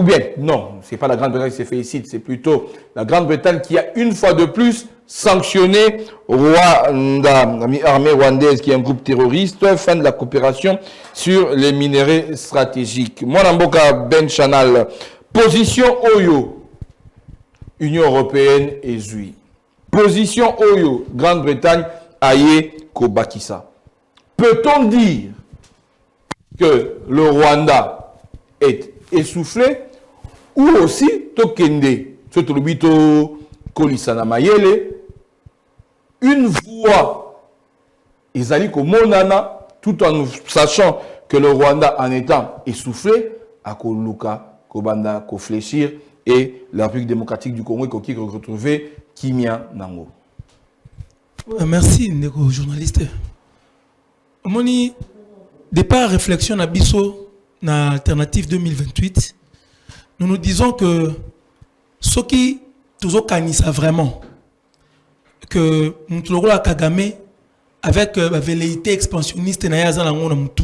bien, non, c'est pas la Grande-Bretagne qui se félicite, c'est plutôt la Grande-Bretagne qui a une fois de plus sanctionné Rwanda, l'armée rwandaise qui est un groupe terroriste, fin de la coopération sur les minéraux stratégiques. Mwanamboka Ben Chanal, position Oyo, Union européenne et Zui. Position Oyo, Grande-Bretagne, Aye Kobakisa. Peut-on dire que le Rwanda est essoufflé ou aussi Tokende, Totolubito, Kolisana Mayele, une voix, Ezali Komonana, tout en sachant que le Rwanda, en étant essoufflé, à Koluka, Kobanda, Kofléchir, et la République démocratique du Congo, qui retrouvé Kimia Nango. Merci, Ndeko, journaliste. Moni, départ réflexion à Bisso, na Alternative 2028, nous disons que ce qui toujours canissa vraiment, que nous avons Kagame avec la velléité expansionniste na yaza na ngona mutu.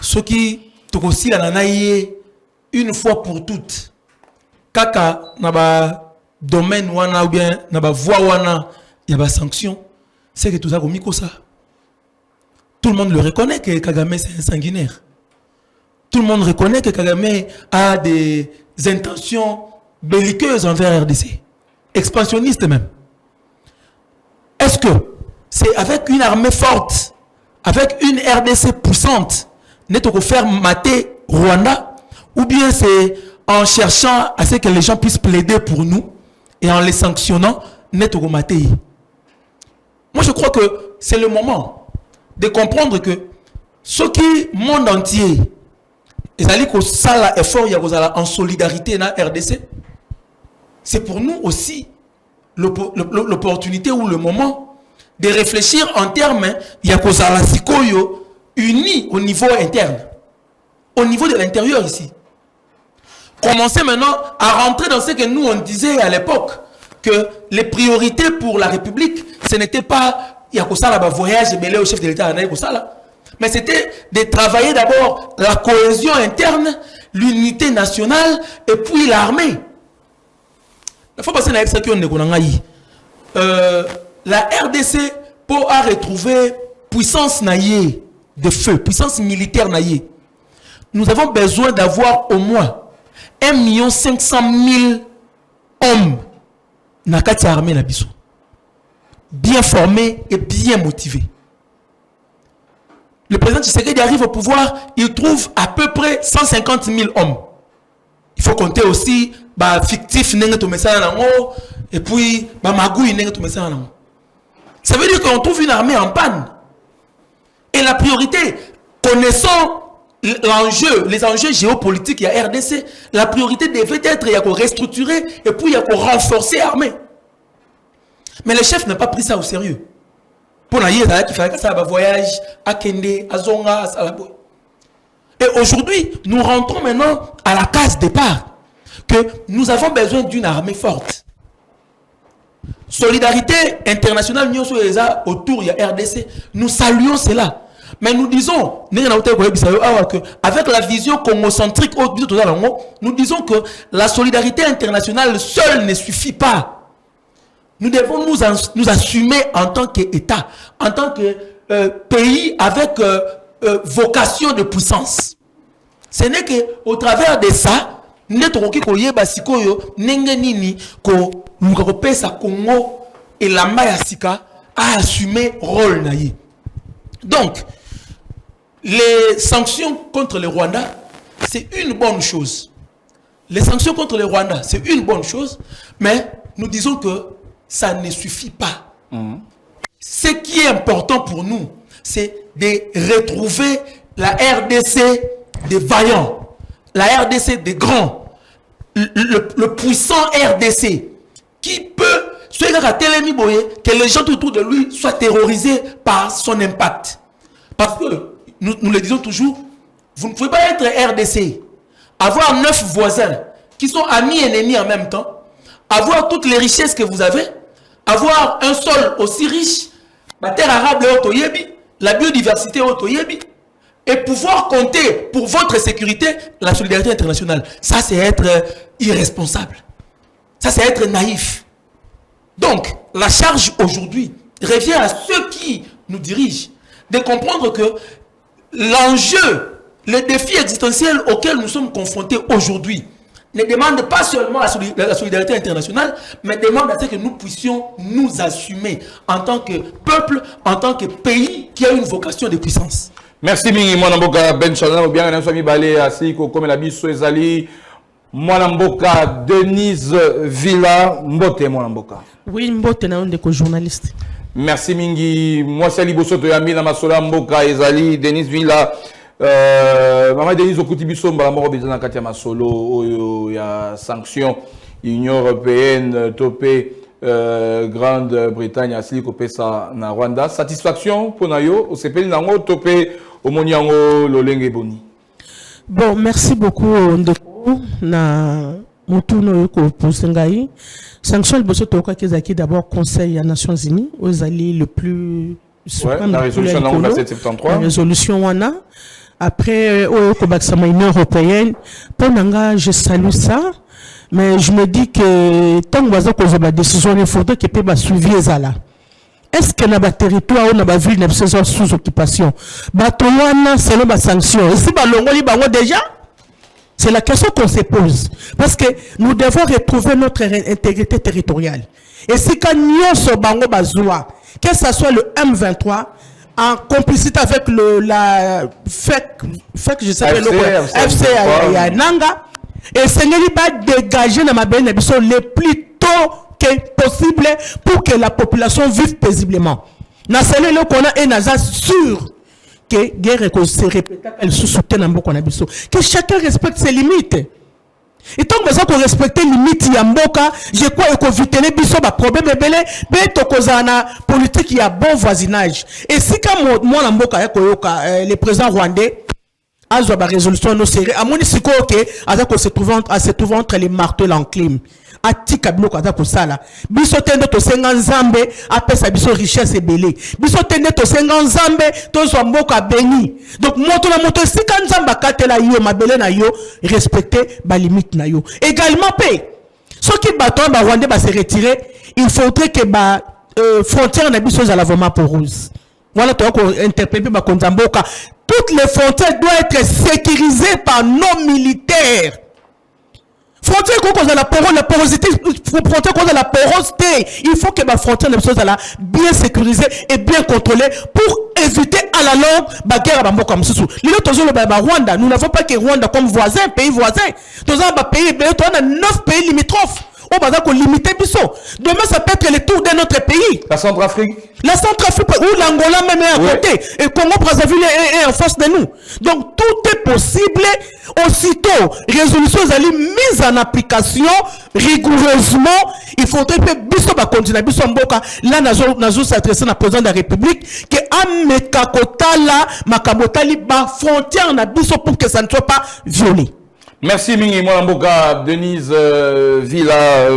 Ce qui aussi la nanaye une fois pour toutes. Kaka na ba domaine wana ou bien na ba voie wana il y a ba sanction, c'est que tout ça comme ça. Tout le monde le reconnaît que Kagame c'est un sanguinaire. Tout le monde reconnaît que Kagame a des intentions belliqueuses envers RDC. expansionniste même. Est-ce que c'est avec une armée forte, avec une RDC puissante, n'est-ce qu'on faire mater Rwanda, ou bien c'est en cherchant à ce que les gens puissent plaider pour nous et en les sanctionnant, n'est-ce qu'on mater? Moi, je crois que c'est le moment de comprendre que ce qui, monde entier, ils allaient que ça effort, il y a en solidarité dans la RDC. C'est pour nous aussi l'opportunité ou le moment de réfléchir en termes, il y a la Sikoyo unis au niveau interne, au niveau de l'intérieur ici. Commencer maintenant à rentrer dans ce que nous on disait à l'époque, que les priorités pour la République, ce n'était pas il y a un voyage belé au chef de l'État, mais c'était de travailler d'abord la cohésion interne, l'unité nationale et puis l'armée. Il faut passer à l'exécution de la RDC pour retrouver puissance naïe de feu, puissance militaire naïe. Nous avons besoin d'avoir au moins 1 500 000 hommes dans la armée nabiso, bien formés et bien motivés. Le président Tshisekedi arrive au pouvoir, il trouve à peu près 150 000 hommes. Il faut compter aussi fictif et puis magouille. Ça veut dire qu'on trouve une armée en panne. Et la priorité, connaissant l'enjeu, les enjeux géopolitiques, il y a RDC, la priorité devait être il y a qu'on restructurer et puis il y a qu'on renforcer l'armée. Mais le chef n'a pas pris ça au sérieux. Pour qu'il fallait que ça voyage à Kende, à Zonga, à Salabo. Et aujourd'hui, nous rentrons maintenant à la case départ que nous avons besoin d'une armée forte. Solidarité internationale autour de la RDC, nous saluons cela. Mais nous disons, avec la vision congocentrique, nous disons que la solidarité internationale seule ne suffit pas. Nous devons nous assumer en tant qu'État, en tant que pays avec vocation de puissance. Ce n'est qu'au travers de ça, nous devons Congo et la Mayasika a assumé rôle. Donc, les sanctions contre le Rwanda, c'est une bonne chose. Les sanctions contre le Rwanda, c'est une bonne chose, mais nous disons que ça ne suffit pas. Ce qui est important pour nous, c'est de retrouver la RDC des vaillants, la RDC des grands, le puissant RDC qui peut, que les gens autour de lui soient terrorisés par son impact. Parce que, nous le disons toujours, vous ne pouvez pas être RDC, avoir 9 voisins qui sont amis et ennemis en même temps, avoir toutes les richesses que vous avez, avoir un sol aussi riche, la terre arabe la biodiversité et pouvoir compter pour votre sécurité la solidarité internationale. Ça, c'est être irresponsable. Ça, c'est être naïf. Donc, la charge aujourd'hui revient à ceux qui nous dirigent de comprendre que l'enjeu, le défi existentiel auquel nous sommes confrontés aujourd'hui ne demande pas seulement la solidarité internationale, mais demande à ce que nous puissions nous assumer en tant que peuple, en tant que pays qui a une vocation de puissance. Merci mingi Mwanamboka Ben Chalana, bien que nous sommes balés assis comme la biso ezali Mwanamboka Denise Villa Mbote Mwanamboka. Oui, Mbote na onde ko journaliste. Merci mingi moi c'est liboso to yami na masola Mboka ezali Denise Villa. Maman Denise okuti biso mbala moko bezana kati ya masolo oyo ya sanction Union européenne topé Grande-Bretagne asili kopesa na Rwanda. Satisfaction pour nayo au sepeli nango topé au moniango lolenge boni. Bon, merci beaucoup Ndeko na mutuno ko posengai. Sanction liboso toka kezaki d'abord Conseil des Nations Unies aux alliés le plus suprême, la résolution 2773. La résolution wana. Après, au Union européenne, pour je salue ça, mais je me dis que tant que vous avez la décision, il faudrait que peut suivre ça là. Est-ce que dans le territoire ou dans la ville, nous sommes sous occupation? Selon les sanctions. Et si nous avons déjà, C'est la question qu'on se pose. Parce que nous devons retrouver notre intégrité territoriale. Et si quand nous sommes bango bazua, que ce soit le M23, en complicité avec la FEC, je sais pas le FC à Nanga, et Seigneur va dégager dans ma belle le plus tôt que possible pour que la population vive paisiblement. Dans ce lieu qu'on a un hasard sûr que guerre se répète, elle se soutient dans beaucoup d'habitants. Que chacun respecte ses limites. Et tant que vous respectez les limites, il y a mboka, je crois que vous tenez biso ba problème belé, mais to kozana politique il y a bon voisinage. Et si quand moi na mboka le président rwandais a une résolution no sérieux, à mon siko que azako se trouve entre les marteaux et l'enclume. Atika biloko aza kosala biso tende to senga nzambe apesa biso richesse ebele biso tende to senga nzambe to zo mboka béni. Donc moto na moto sika nzamba katela yo mabele na yo respecter ba limite na yo également paix. Ceux qui battent ba Rwandais ba se retirer, il faudrait que ba frontières na biso za la vraiment porose. Voilà to ko interpréter ba konzamboka, toutes les frontières doivent être sécurisées par nos militaires. Frontière qu'on a la porosité, frontière qu'on a la porosité. Il faut que ma frontière soit bien sécurisée et bien contrôlée pour éviter à la longue la guerre à comme ça. Le Rwanda, nous n'avons pas que Rwanda comme voisin, pays voisin. Nous avons un pays, on a 9 pays limitrophes. On va limiter biso. Demain, ça peut être le tour de notre pays. La Centrafrique. La Centrafrique, ou l'Angola même est à côté. Et Congo Brazzaville est en face de nous. Donc, tout est possible. Aussitôt, résolution est mise en application rigoureusement. Il faudrait que biso va continuer. Biso mboka, là, nous s'adresser à président de la République, que Amekakota là, Makamotali, ba frontière na biso pour que ça ne soit pas violé. Merci Mingi Moulamboka, Denise Villa,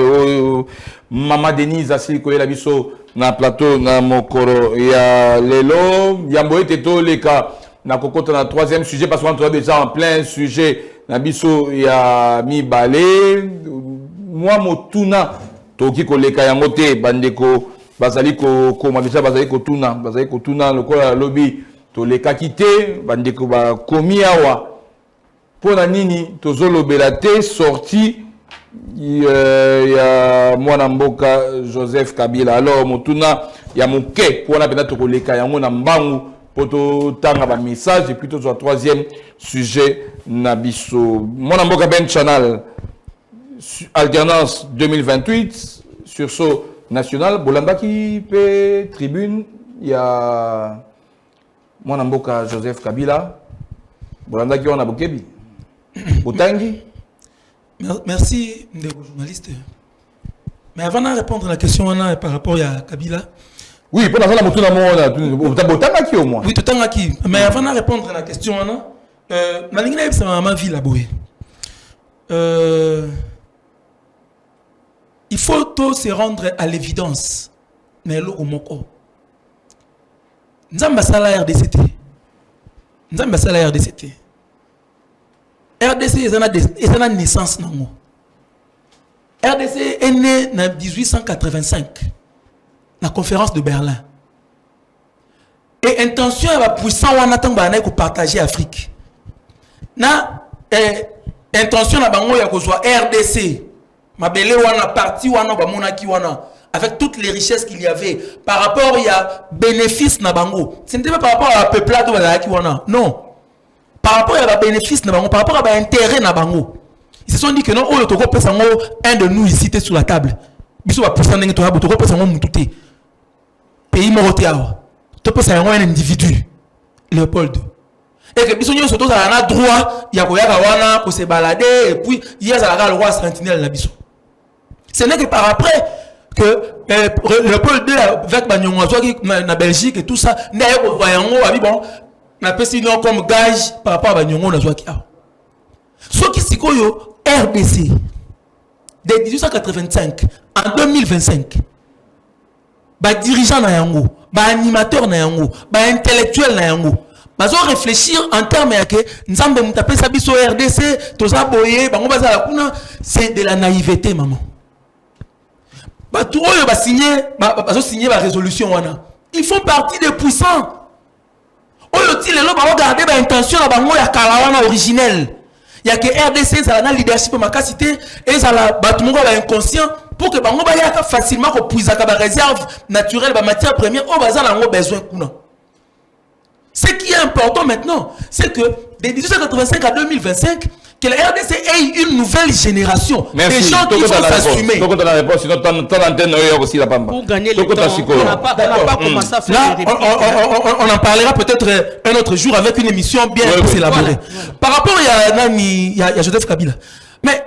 Mama Denise Asili Koyela Biso na plateau na Mokoro ya Lelo, Yamboé Teto Leka na Kokota na troisième sujet parce qu'on est déjà en plein sujet na Biso ya Mi Balé, moi Motuna Toki Koleka Yangote Bandeko Bazali ko Mabisa Bazali ko Tuna le quoi lobby to Leka Kité Bandeko ba komi awa. Pour la nini, tozolo belate sorti il y a Mwana Mboka Joseph Kabila. Alors motuna ya moke pour la peut-être ko leka yango na mbangu poto tanga ba message et plutôt sur troisième sujet na biso. Mwana Mboka Ben Channel alternance 2028 sur so national bolanda qui pe tribune il y a Mwana Mboka Joseph Kabila bolanda qui on a bokebi. Botangi. Merci, journaliste. Mais avant de répondre à la question par rapport à Kabila. Oui, pour la Botangi au moins. Oui, Botangi. Mais avant de répondre à la question, c'est ma vie là-bas. Il faut tout se rendre à l'évidence. Mais l'eau au moko. Nzamba sala RDCT. Nzamba sala RDCT. RDC est la naissance. RDC est né en 1885, la conférence de Berlin. Et intention est la puissance de partager l'Afrique. Intention est RDC, ma belle parti avec toutes les richesses qu'il y avait par rapport à bénéfice na bango. Ce n'était pas par rapport à la peuplade non. Par rapport à la bénéfice, par rapport à l'intérêt, ils se sont dit que non, un de nous ici était sur la table. Ils sont pays morotéa. Tu peux savoir un individu, Léopold. Et que ils sont surtout à la droit, il y a Koyagawana pour se balader, et puis il y a le roi sentinelle la biso. Ce n'est que par après que Léopold avec la Belgique et tout ça, bon. On appelle ça comme gage par rapport à Nyongo Nazwakia. Ce qui est RDC, de 1885 en 2025, les dirigeants na yango, les animateurs na yango, les intellectuels na yango, ils vont réfléchir en termes de Nzambe Moutapé Sabiso RDC, Toza Boye, c'est de la naïveté, maman. Tout le monde va signer la résolution. Ils font partie des puissants. Ils ont gardé l'intention de la originelle. Il y a que RDC, ça a un leadership makasité, et ça a un inconscient pour que bango ba yaka facilement ko puisa ka ba réserve naturelle ba matière première au bazar lango besoin kuna. Ce qui est important maintenant, c'est que de 1885 à 2025, que la RDC ait une nouvelle génération. Merci. Des gens qui vont s'assumer. Donc, on a la réponse, sinon, ton antenne aussi la pamba. Pour gagner le temps, on n'a pas commencé à faire là, des répliques. on en parlera peut-être un autre jour avec une émission bien élaborée. Voilà. Par rapport il y a Joseph Kabila. Mais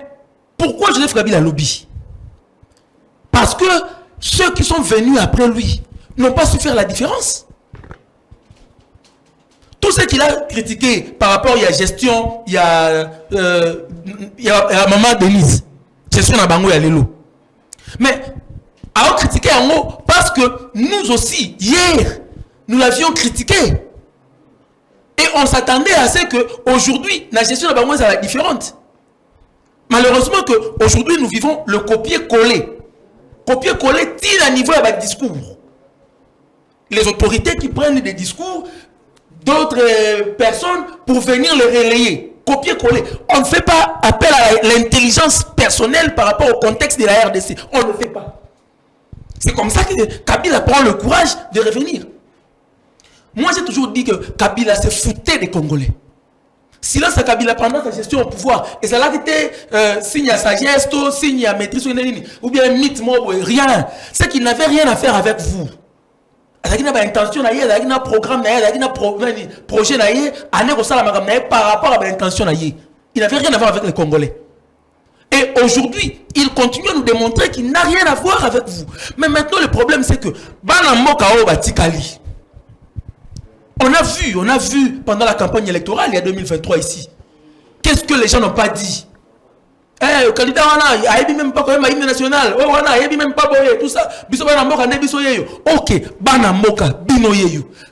pourquoi Joseph Kabila lobby? Parce que ceux qui sont venus après lui n'ont pas su faire la différence. Tout ce qu'il a critiqué par rapport à la gestion, il y a Maman Denise, gestion à Bango et à Lelo. Mais, à critiquer en haut, parce que nous aussi, hier, nous l'avions critiqué. Et on s'attendait à ce qu'aujourd'hui, la gestion de Bango va être différente. Malheureusement, qu'aujourd'hui, nous vivons le copier-coller. Copier-coller, tire à niveau avec discours. Les autorités qui prennent des discours d'autres personnes pour venir les relayer. Copier-coller. On ne fait pas appel à l'intelligence personnelle par rapport au contexte de la RDC. On ne le fait pas. C'est comme ça que Kabila prend le courage de revenir. Moi, j'ai toujours dit que Kabila se foutait des Congolais. Silence à Kabila pendant sa gestion au pouvoir. Et ça l'a été signe à sagesse, signe à maîtrise, ou bien mythe, rien. C'est qu'il n'avait rien à faire avec vous. Il y a une intention, il y a un programme, il y a un projet, par rapport à l'intention. Il n'avait rien à voir avec les Congolais. Et aujourd'hui, il continue à nous démontrer qu'il n'a rien à voir avec vous. Mais maintenant, le problème, c'est que on a vu pendant la campagne électorale, il y a 2023 ici. Qu'est-ce que les gens n'ont pas dit? Le candidat, il a même pas quand même hymne national. Il a même pas tout ça. Ok,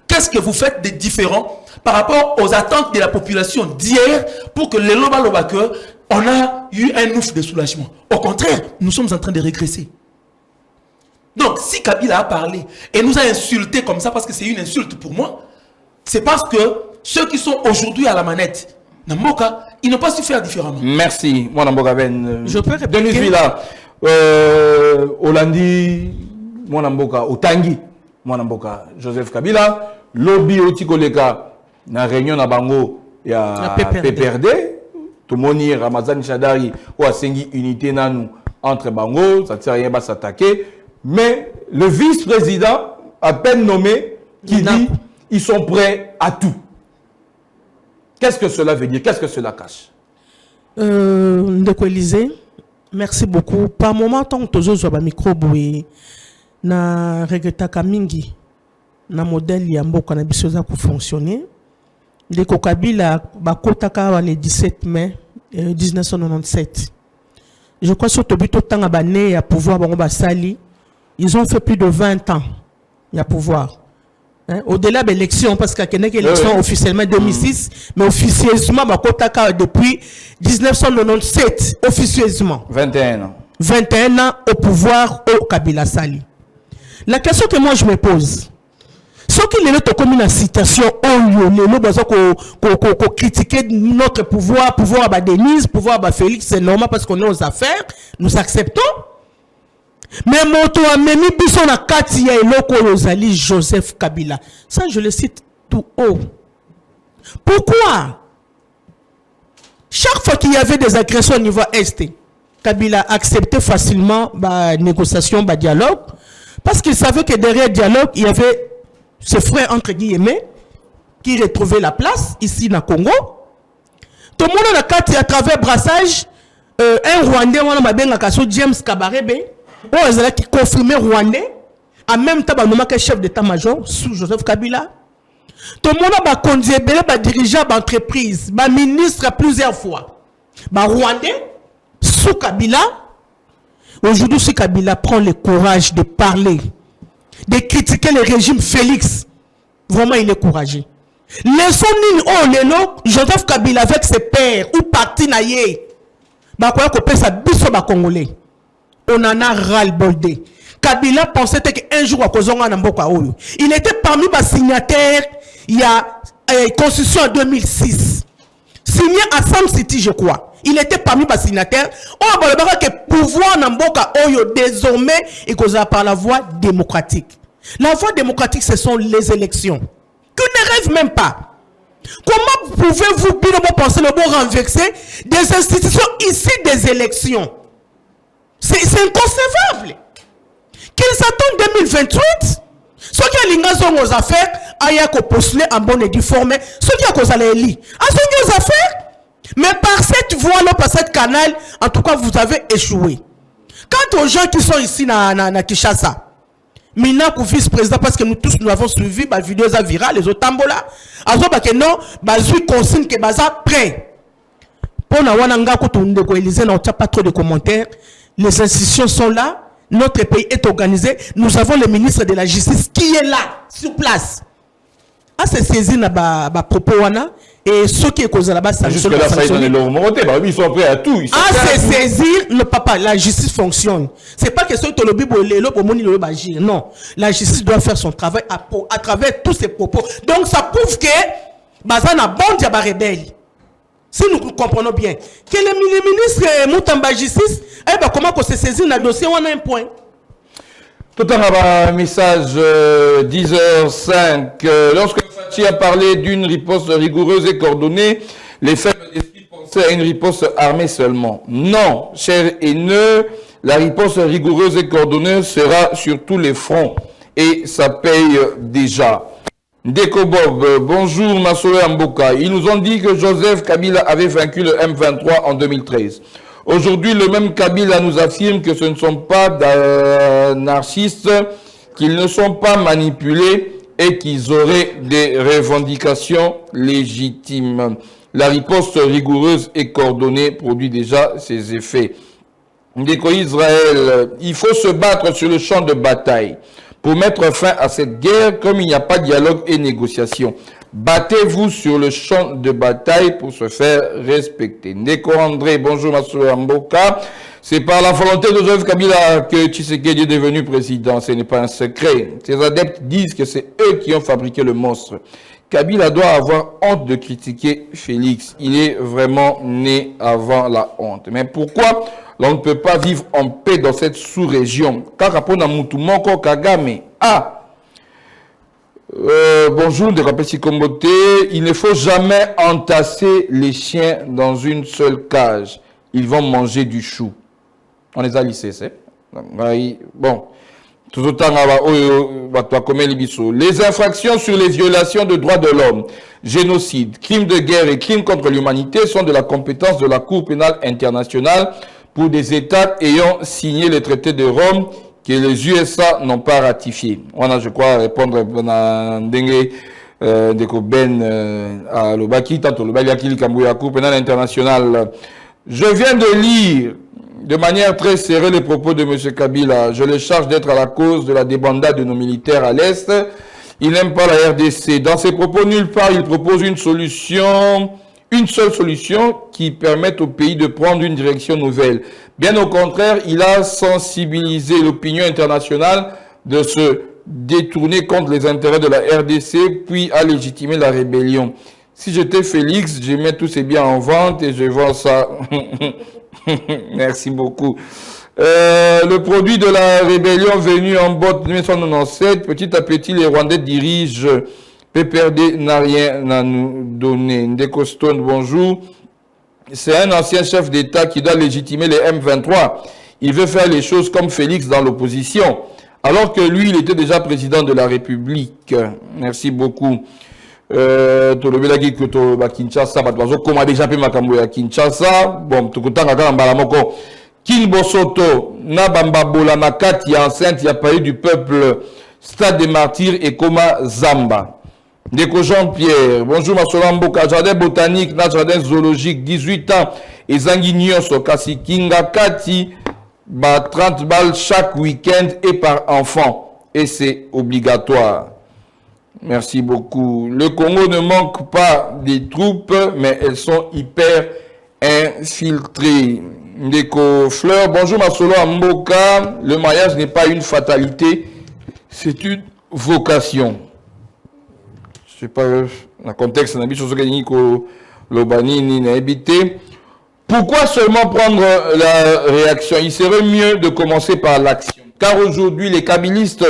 qu'est-ce que vous faites de différent par rapport aux attentes de la population d'hier pour que les loba on a eu un ouf de soulagement? Au contraire, nous sommes en train de régresser. Donc, si Kabila a parlé et nous a insultés comme ça, parce que c'est une insulte pour moi, c'est parce que ceux qui sont aujourd'hui à la manette, Namboka, ils n'ont pas su faire différemment. Merci. Moi, Namboka Ben. Je peux répliquer. Denis Villa, Olandi, moi, Namboka, Otangi, moi, Namboka, Joseph Kabila, lobby Otikoleka, na réunion na Bango, il y a PPRD, Tomoni, Ramazan Chadari, ou a Sengi unité nanou entre Bango, ça ne sert à rien de s'attaquer. Mais le vice-président, à peine nommé, qui dit ils sont prêts à tout. Qu'est-ce que cela veut dire? Qu'est-ce que cela cache? Ndeko Élysée, merci beaucoup. Par moment, tant que tu as un micro, na regretaka mingi na modèle ya mboka na biso za ko fonctionner. Ndeko Kabila bakotaka le 17 mai 1997. Je crois que surtout bito tanga bané ya pouvoir bango basali, ils ont fait plus de 20 ans ya pouvoir. Hein? Au-delà de l'élection, parce qu'il y a une élection officiellement 2006, mais officieusement, depuis 1997, officieusement. 21 ans. 21 ans au pouvoir au Kabila Sali. La question que moi je me pose, ce qu'il est comme une citation, on critiquer notre pouvoir à Denise, pouvoir à Félix, c'est normal parce qu'on est aux affaires, nous acceptons. Mais moto a memi biso na kati ya eloko Rosali Joseph Kabila. Ça je le cite tout haut. Pourquoi? Chaque fois qu'il y avait des agressions au niveau Est, Kabila acceptait facilement la négociation, le dialogue, parce qu'il savait que derrière le dialogue, il y avait ses frères entre guillemets qui retrouvaient la place ici dans Congo. Tout le monde a kati à travers brassage un Rwandais on a bien James Kabarebe. Ils ont confirmé Rwandais, en même temps, que chef d'état-major sous Joseph Kabila. Tout le monde a conduit, dirigeant d'entreprise, ministre plusieurs fois. Rwandais, sous Kabila. Aujourd'hui, si Kabila prend le courage de parler, de critiquer le régime Félix, vraiment il est courageux. Laissons-nous, Joseph Kabila avec ses pères, ou parti naïe, Congolais. On en a ras-le-bol. Kabila pensait qu'un jour, il était parmi les signataires, il y a Constitution en 2006. signé à Sam City, je crois. Il était parmi les signataires. On va dire que le pouvoir Namboka Oyo désormais est causé par la voie démocratique. La voie démocratique, ce sont les élections. Que ne rêve même pas. Comment pouvez-vous penser le bon renverser des institutions ici des élections? C'est inconcevable. Qu'ils attendent 2028. Ceux qui ont l'ingazon aux affaires, aya ko postuler en bonne et due forme. Ceux qui ont causé les lits, aux affaires. Mais par cette voie-là, par cette canal, en tout cas, vous avez échoué. Quant aux gens qui sont ici na Kinshasa, Mina pour vice-président, parce que nous tous nous avons suivi la vidéo virale, les autres tambola. Alors que non, bazui consigne que baza prêt. Pour na wananga ko tunde ko Élysée, n'a pas trop de commentaires. Les institutions sont là. Notre pays est organisé. Nous avons le ministre de la Justice qui est là, sur place. À se saisir na propos wana et ceux qui est causé là-bas, ça jusque là, ça donne leur montée. Ils sont prêts à tout. À se saisir, le papa, la justice fonctionne. C'est pas que ceux qui ont le bible agir. Non, la justice doit faire son travail à travers tous ces propos. Donc ça prouve que Bazana bon diaba rebelle. Si nous comprenons bien que le ministre Moutamba Justice, comment qu'on se saisit dans le dossier, on a un point. Tout un message 10h05. Lorsque Fachi a parlé d'une riposte rigoureuse et coordonnée, les faibles d'esprit pensaient à une riposte armée seulement. Non, cher haineux, la riposte rigoureuse et coordonnée sera sur tous les fronts. Et ça paye déjà. Deko Bob, bonjour Masole Amboka. Ils nous ont dit que Joseph Kabila avait vaincu le M23 en 2013. Aujourd'hui, le même Kabila nous affirme que ce ne sont pas d'anarchistes, qu'ils ne sont pas manipulés et qu'ils auraient des revendications légitimes. La riposte rigoureuse et coordonnée produit déjà ses effets. Deko Israël, il faut se battre sur le champ de bataille pour mettre fin à cette guerre comme il n'y a pas de dialogue et négociation. Battez-vous sur le champ de bataille pour se faire respecter. Neko André, bonjour Masou Amboka. C'est par la volonté de Joseph Kabila que Tshisekedi est devenu président. Ce n'est pas un secret. Ses adeptes disent que c'est eux qui ont fabriqué le monstre. Kabila doit avoir honte de critiquer Félix. Il est vraiment né avant la honte. Mais pourquoi l'on ne peut pas vivre en paix dans cette sous-région? Bonjour, de Rapessi Kombote. Il ne faut jamais entasser les chiens dans une seule cage. Ils vont manger du chou. On les a lissés, c'est bon. Tout autant, les infractions sur les violations de droits de l'homme, génocide, crimes de guerre et crimes contre l'humanité sont de la compétence de la Cour pénale internationale pour des États ayant signé le traité de Rome que les USA n'ont pas ratifié. On a, je crois, répondre à Ndenge à l'Obaki, tant l'Obaki, la Cour pénale internationale. Je viens de lire de manière très serrée les propos de M. Kabila. Je le charge d'être à la cause de la débandade de nos militaires à l'Est. Il n'aime pas la RDC. Dans ses propos, nulle part, il propose une solution, une seule solution qui permette au pays de prendre une direction nouvelle. Bien au contraire, il a sensibilisé l'opinion internationale de se détourner contre les intérêts de la RDC, puis à légitimer la rébellion. Si j'étais Félix, je mets tous ces biens en vente et je vends ça. Merci beaucoup. Le produit de la rébellion venu en botte 1997, petit à petit, les Rwandais dirigent. PPRD n'a rien à nous donner. Ndeko Stone, bonjour. C'est un ancien chef d'État qui doit légitimer les M23. Il veut faire les choses comme Félix dans l'opposition, alors que lui, il était déjà président de la République. Merci beaucoup. Tolobelaki koto ba Kinshasa batwazo koma déjà pe makambo ya Kinshasa bon tukutanga kala mbala moko Kinbosoto na bambabola na kati ya enceinte ya pays du peuple Stade des Martyrs et Koma Zamba. Ndeko Jean-Pierre, bonjour Masolo Amboka, jardin botanique na jardin zoologique 18 ans et zangi nyonso kasi kinga kati ba 30 balles chaque week-end et par enfant et c'est obligatoire. Merci beaucoup. Le Congo ne manque pas des troupes, mais elles sont hyper infiltrées. Ndeko Fleur, bonjour Masolo Amboka. Le mariage n'est pas une fatalité, c'est une vocation. Je sais pas, dans le contexte, on a vu sur ce Lobanini n'a habité. Pourquoi seulement prendre la réaction? Il serait mieux de commencer par l'action. Car aujourd'hui, les kabylistes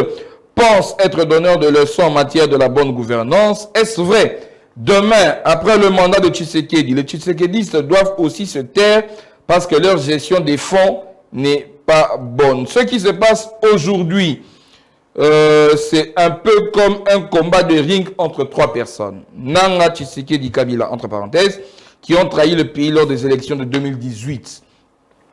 pensent être donneurs de leçons en matière de la bonne gouvernance. Est-ce vrai? Demain, après le mandat de Tshisekedi, les Tshisekedistes doivent aussi se taire parce que leur gestion des fonds n'est pas bonne. Ce qui se passe aujourd'hui, c'est un peu comme un combat de ring entre 3 personnes. Nanga, Tshisekedi, Kabila, entre parenthèses, qui ont trahi le pays lors des élections de 2018.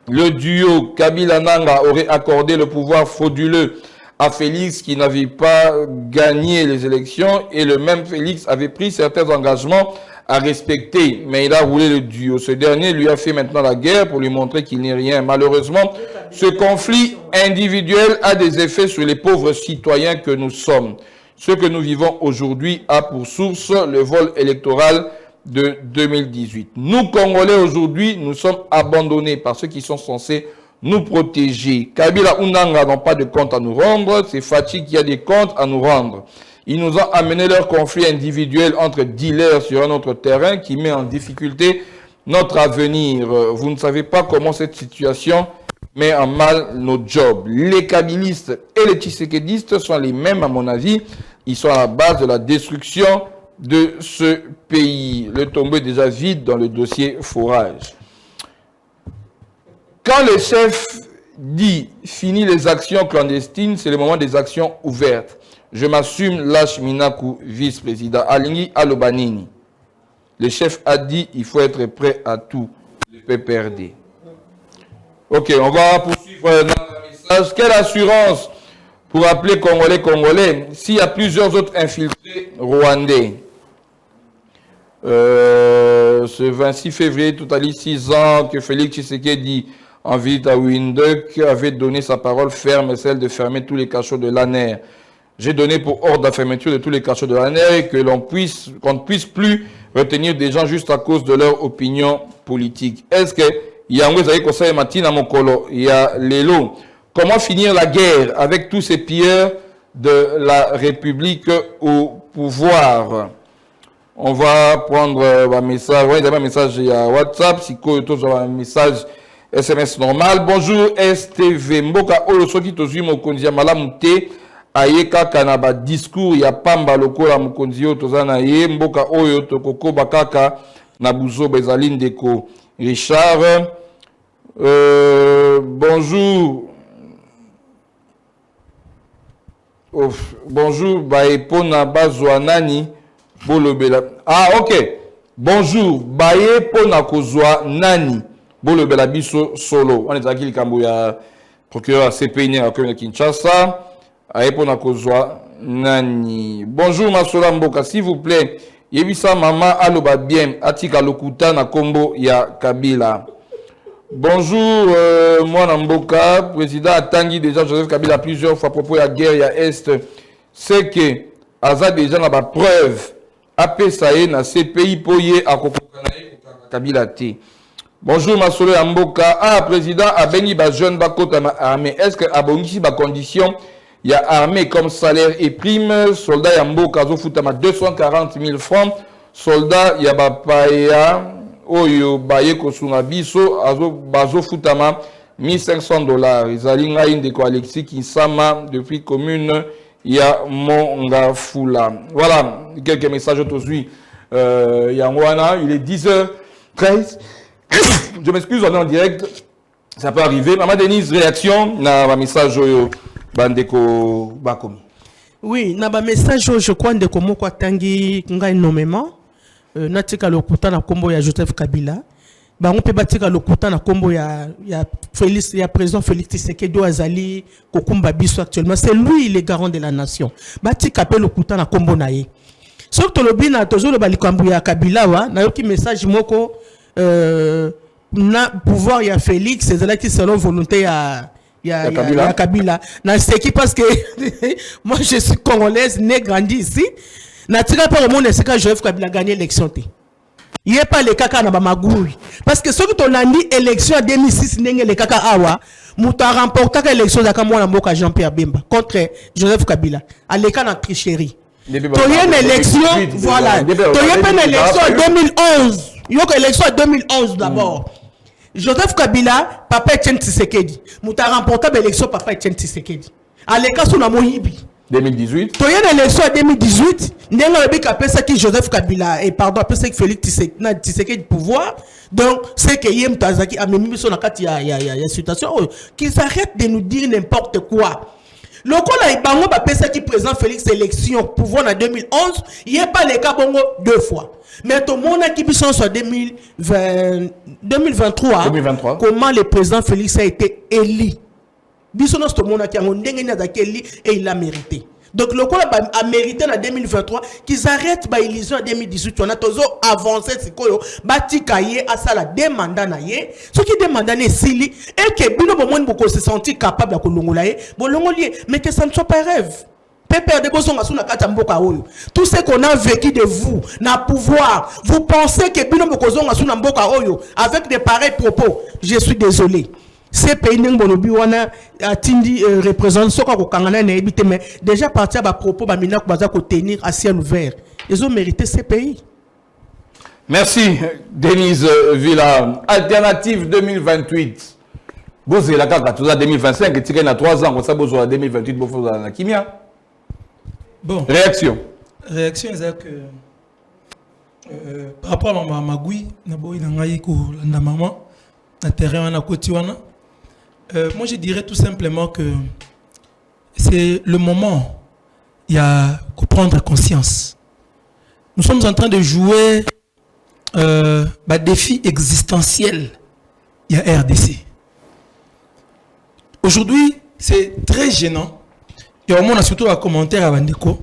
Le duo Kabila-Nanga aurait accordé le pouvoir frauduleux à Félix qui n'avait pas gagné les élections et le même Félix avait pris certains engagements à respecter, mais il a roulé le duo. Ce dernier lui a fait maintenant la guerre pour lui montrer qu'il n'est rien. Malheureusement, ce conflit individuel a des effets sur les pauvres citoyens que nous sommes. Ce que nous vivons aujourd'hui a pour source le vol électoral de 2018. Nous, Congolais, aujourd'hui, nous sommes abandonnés par ceux qui sont censés nous protéger. Kabila ou Nanga n'ont pas de compte à nous rendre, c'est Fachi qui a des comptes à nous rendre. Ils nous ont amené leur conflit individuel entre dealers sur un autre terrain qui met en difficulté notre avenir. Vous ne savez pas comment cette situation met en mal nos jobs. Les kabylistes et les tshisekedistes sont les mêmes à mon avis. Ils sont à la base de la destruction de ce pays. Le tombeau est déjà vide dans le dossier forage. Quand le chef dit « fini les actions clandestines », c'est le moment des actions ouvertes. Je m'assume Lâche Minaku, vice-président. Alingi Alobanini. Le chef a dit « il faut être prêt à tout ». Le PPRD. Ok, on va poursuivre dans le message. Quelle assurance pour appeler Congolais s'il y a plusieurs autres infiltrés rwandais? Ce 26 février, tout à l'heure 6 ans, que Félix Tshisekedi en visite à Windhoek avait donné sa parole ferme, celle de fermer tous les cachots de l'ANER. J'ai donné pour ordre la fermeture de tous les cachots de l'ANER et qu'on ne puisse plus retenir des gens juste à cause de leur opinion politique. Est-ce que il y a un conseil matin à Mokolo, il y a Lelo. Comment finir la guerre avec tous ces pilleurs de la République au pouvoir? On va prendre un message, ouais, un message il y a WhatsApp, si un message SMS normal. Bonjour STV Mboka Olo soki tozui mokonzi ya malamu te ayeka kanaba discours ya pamba lokola mokonzi yo tozana ye mboka oyo tokokoba kaka na buzo bezali ndeko Richard. Bonjour. Bonjour baepona bazwa nani bolobela. Ah ok. Bonjour baepona kozwa nani bolobela biso solo. On est à likambo ya procureur CPI à Kinshasa. Aepona kozwa nani. Bonjour Masola Mboka, s'il vous plaît. Yebisa mama aloba bien atika lokuta na kombo ya Kabila. Bonjour moi Mboka, président Tangi déjà Joseph Kabila plusieurs fois à propos de la guerre ya Est. C'est que aza déjà na ba preuve APSAE na CPI poye akokokanaye Kabila te. Bonjour Masolo Mboka. Ah président abengi ba jeune ba kota ma armée. Est-ce que abongisi ba condition il y a armée comme salaire et prime, soldat Yamboka zo futama 240 000 francs, soldat Yabapaya oyo baye kosunga biso azo bazo futama $1,500. Izalinga indeko Alexis Kinsama depuis commune ya Mongafula. Voilà quelques messages aujourd'hui. Yangwana, il est 10h13. Je m'excuse, on est en direct. Ça peut arriver. Maman Denise, réaction na un message Bandeko Bakomi. Oui, na ba message je crois ndeko moko tangi nga énormément. Natika lokuta na kombo ya Joseph Kabila. Ba on peut batika lokuta na kombo ya Félix, ya président Félix Tshisekedi Azali kokumba biso actuellement. C'est lui le garant de la nation. Batika pe lokuta na kombo na ye. Surtout le bina tozo le balikambu ya Kabila wa na yoki message moko na pouvoir ya Félix c'est là qui selon volonté ya Kabila. Na c'est qui parce que moi je suis congolaise, né grandi ici. Na tika pas au monde c'est quand Joseph Kabila gagné l'élection. Il est pas le kaka na ba magui. Parce que ce que ton a dit élection en 2006 n'engé le kaka awa, muta remporté l'élection de Kamwana Mboka Jean-Pierre Bemba contre Joseph Kabila. À l'écart na tricherie. Toyé une élection, voilà. Toyé une élection en 2011. Il y a une élection en 2011 d'abord. Joseph Kabila, Papa Etienne Tshisekedi. Mouta remporté l'élection Papa Etienne Tshisekedi. À l'écart sur la Mohibi. 2018. Il y a une élection en 2018. Il y a un Joseph Kabila et pardon, après ça Félix Tshisekedi pouvoir. Donc, c'est que Yem Tazaki a mis sur la carte, il y a situation qu'ils arrêtent de nous dire n'importe quoi. Le coup là, il y a qui présente Félix élection pouvoir en 2011, il n'y a pas les cas bongo 2 fois. Mais tout le monde qui sont en 2023, comment le président Félix a été élu. Tout le monde qui a été et il a mérité. Donc le coup a mérité en 2023 qu'ils arrêtent l'illusion en 2018. On a toujours avancé ce qu'on a à ça la demande naie. Ce qui demande naie sili et que bino bon monde se sentir capable de kolongolaye bon longolier mais que ça ne soit pas rêve. Tout ce qu'on a vécu de vous, n'a pouvoir, vous pensez que bino bokozonga suna mboka oyo avec des pareils propos. Je suis désolé. Ces pays n'engbonobi wana atindi représente ce qu'on a évité mais déjà parti à propos bamina baza ko tenir à ciel ouvert. Ils ont mérité ces pays. Merci Denise Villa. Alternative 2028. Bozé la carte tout ça 2025 et tiré na 3 ans comme ça bozo 2028 bozo na kimia. Bon. Réaction. Réaction c'est que par rapport à ma Magui na boy na ngai ko landa maman na terrain na koti wana. Moi, je dirais tout simplement que c'est le moment, il y a qu'à prendre conscience. Nous sommes en train de jouer défi existentiel. Il y a RDC. Aujourd'hui, c'est très gênant. Et au moins, on a surtout un commentaire à Bandeko,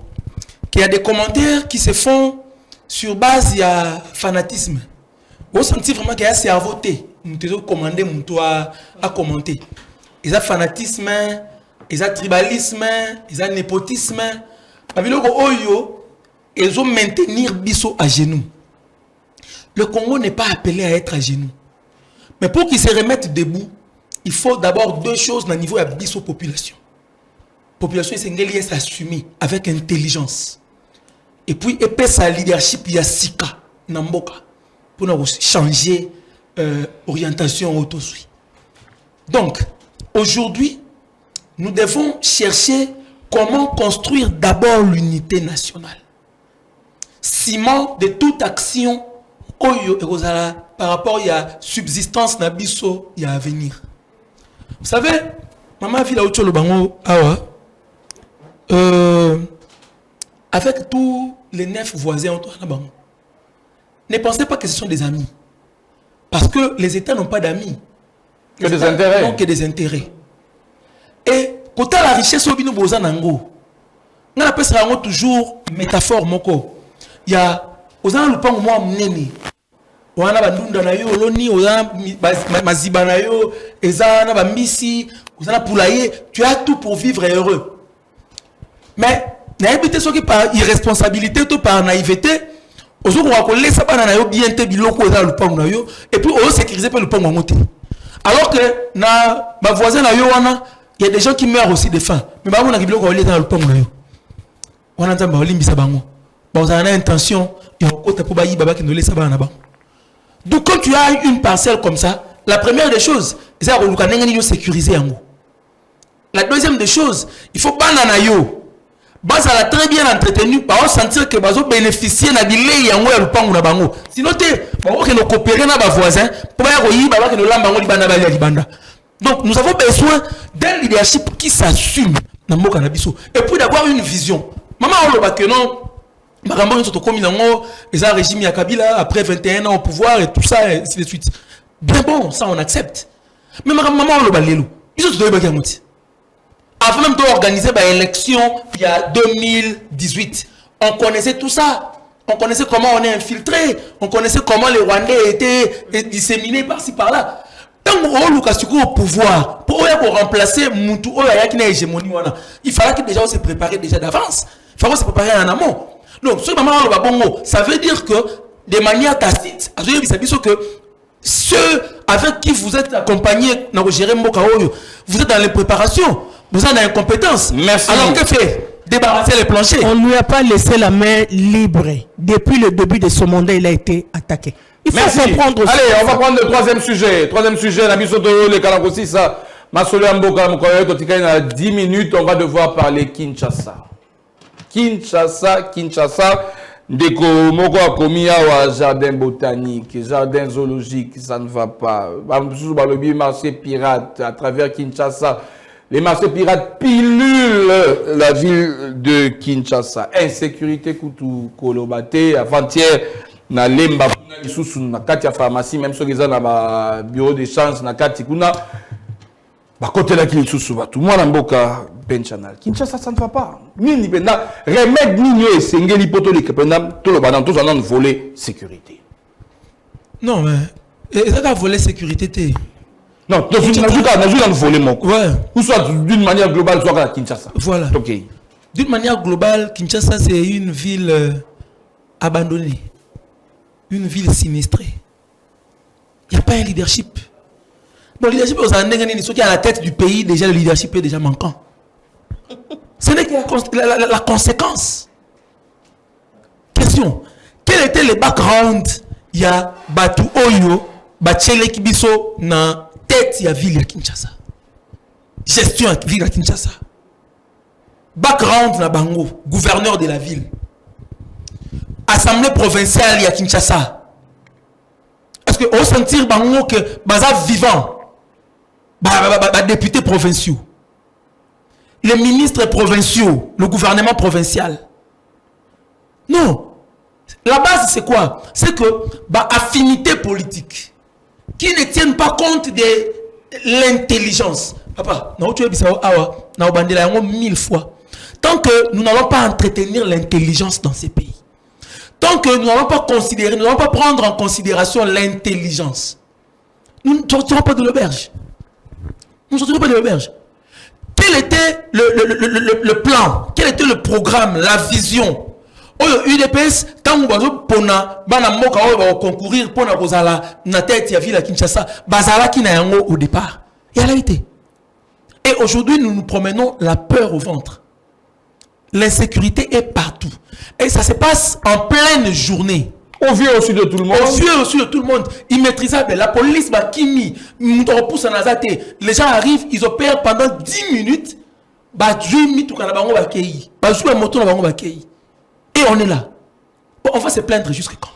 qu'il y a des commentaires qui se font sur base, il y a fanatisme. Vous sentez vraiment qu'il y a un cerveau nous devons commander mon toit à commenter. Ils ont fanatisme, ils ont tribalisme, ils ont népotisme. Ils ont maintenir Bisso à genoux. Le Congo n'est pas appelé à être à genoux. Mais pour qu'ils se remettent debout, il faut d'abord 2 choses au niveau de la Bisso population. La population est s'assumer avec intelligence. Et puis, et sa leadership, il y a Sika, Namboka, pour nous changer orientation auto-suite. Donc, aujourd'hui, nous devons chercher comment construire d'abord l'unité nationale. Ciment de toute action par rapport à la subsistance nabiso et à venir. Vous savez, maman vit là où le bango awa avec tous les 9 voisins autour de bango. Ne pensez pas que ce sont des amis. Parce que les États n'ont pas d'amis. Que des intérêts. Donc, que des intérêts. Et quand la richesse au bino boza nango, on appelle ça toujours métaphore moko. Il y a ozana lupango mo munene. Wana bandunda na yo loni, ozana maziba na yo, ezana ba mbisi, ozana poulailler, tu as tout pour vivre heureux. Mais na habité ce qui par irresponsabilité ou par naïveté, ozoko wa ko laisser bana na yo bien te biloko ozana lupango na yo et puis on sécuriser pas lupango ngote. Alors que na ma voisin na yo wana, il y a des gens qui meurent aussi de faim. Mais ba mona biloko wa laisser na lupango na yo. Wana nzamba olimbisa bango. Ba ozana intention et on kota pour bayi baba qui nous laisse bana na bango. Donc quand tu as une parcelle comme ça, la première des choses, c'est que tu sécuriser en haut. La deuxième des choses, il faut banana yo. Bas à la très bien entretenu, par sentir que bazo bénéficier na bilei yango ya lupango na bango. Sinon te, bango que nous coopérer na ba voisin, pour ba ko yi baba que nous lambango libanda ba libanda. Donc nous avons besoin d'un leadership qui s'assume na mboka na biso et puis d'avoir une vision. Maman on le ba que non Makambo nous sommes commis dans les régime ya Kabila après 21 ans au pouvoir et tout ça et ainsi de suite. Bien bon, ça on accepte. Mais maman on le balelo. Ils ont tout donné bagarre moti. Avant même d'organiser une élection il y a 2018, on connaissait tout ça. On connaissait comment on est infiltré, on connaissait comment les Rwandais étaient disséminés par-ci par-là. Tant qu'on a au pouvoir, pour remplacer Moutou, il fallait que déjà on se préparait déjà d'avance. Il fallait se préparer en amont. Donc, ce moment ça veut dire que de manière tacite, que ceux avec qui vous êtes accompagnés dans le gérer vous êtes dans les préparations, vous êtes dans les compétences. Merci. Alors que fait? Débarrasser les planchers. On ne lui a pas laissé la main libre. Depuis le début de ce mandat, il a été attaqué. Il faut Merci. comprendre aussi. Allez, on va prendre le troisième sujet. Troisième sujet, la mission de Kalakosi, ça. Masolo Mboka, mon collègue, il y a 10 minutes, on va devoir parler Kinshasa. Kinshasa. Ndeko moko a commis au jardin botanique, jardin zoologique, ça ne va pas. Le marché pirate à travers Kinshasa. Les marchés pirates pilulent la ville de Kinshasa. Insécurité koutou kolobate avant-hier na lemba kuna lisusu na kati ya pharmacie même ceux qui ont na bureau d'échange na kati kuna ba côté la lisusu ba tout mwana mboka penchanal. Kinshasa ça ne va pas. Nini penda remède nini esengeli poto le penda tout le banan tous en voler sécurité. Non mais ça va voler sécurité. Non, dans une volée mon. Ouais. Ou soit d'une manière globale, soit à Kinshasa. Voilà. Ok. D'une manière globale, Kinshasa c'est une ville abandonnée, une ville sinistrée. Il n'y a pas un leadership. Bon, le leadership, ceux qui sont à la tête du pays, déjà le leadership est déjà manquant. Ce n'est que la conséquence. Question. Quel était le background? Il y a Batu Oyo, Bachele Kibiso, na tête ya ville ya Kinshasa. Gestion ya ville ya Kinshasa. Background na bango, gouverneur de la ville. Assemblée provinciale ya Kinshasa. Est-ce que on sentir bango que baza vivant? Députés provinciaux. Les ministres provinciaux, le gouvernement provincial. Non. La base c'est quoi? C'est que affinité politique qui ne tiennent pas compte de l'intelligence. Papa, nous 1000 fois. Tant que nous n'allons pas entretenir l'intelligence dans ces pays, tant que nous n'allons pas considérer, nous n'allons pas prendre en considération l'intelligence, nous ne sortirons pas de l'auberge. Nous ne sortirons pas de l'auberge. Quel était le plan? Quel était le programme, la vision? UDPS, quand vous allez concourir pour la tête de la ville à Kinshasa, Bazala qui n'a rien au départ. Et elle a été. Et aujourd'hui, nous nous promenons la peur au ventre. L'insécurité est partout. Et ça se passe en pleine journée. Au vieux aussi de tout le monde. Au vieux aussi de tout le monde. Immaîtrisable. La police, les gens arrivent, ils opèrent pendant 10 minutes. Et on est là. On va se plaindre jusqu'à quand?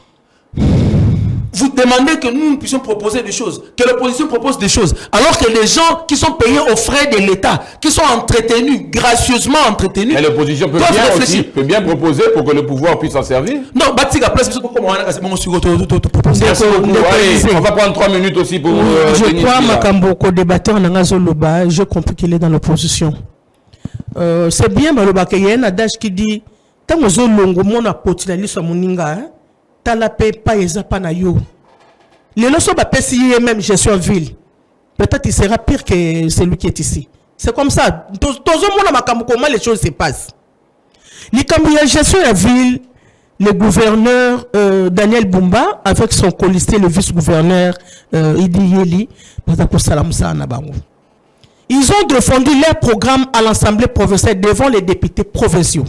Vous demandez que nous puissions proposer des choses, que l'opposition propose des choses, alors que les gens qui sont payés aux frais de l'État, qui sont entretenus, gracieusement entretenus, et l'opposition peut bien proposer pour que le pouvoir puisse en servir. Non, place, on va prendre 3 minutes aussi pour... je crois, Makambo, qu'au débatteur en Angazoloba, j'ai compris qu'il est dans l'opposition. C'est bien, Maloba, qu'il y a un adage qui dit tant que Zolongo, mon apôtre, la liste moninga, talape pas ezapa na yo. Les leçons va payer même gestion ville. Peut-être il sera pire que celui qui est ici. C'est comme ça. Tout le monde a comment les choses se passent. Les Cambouya gestion la ville, le gouverneur Daniel Bumba avec son colistier, le vice-gouverneur Idi Yeli, ils ont défendu leur programme à l'Assemblée provinciale devant les députés provinciaux.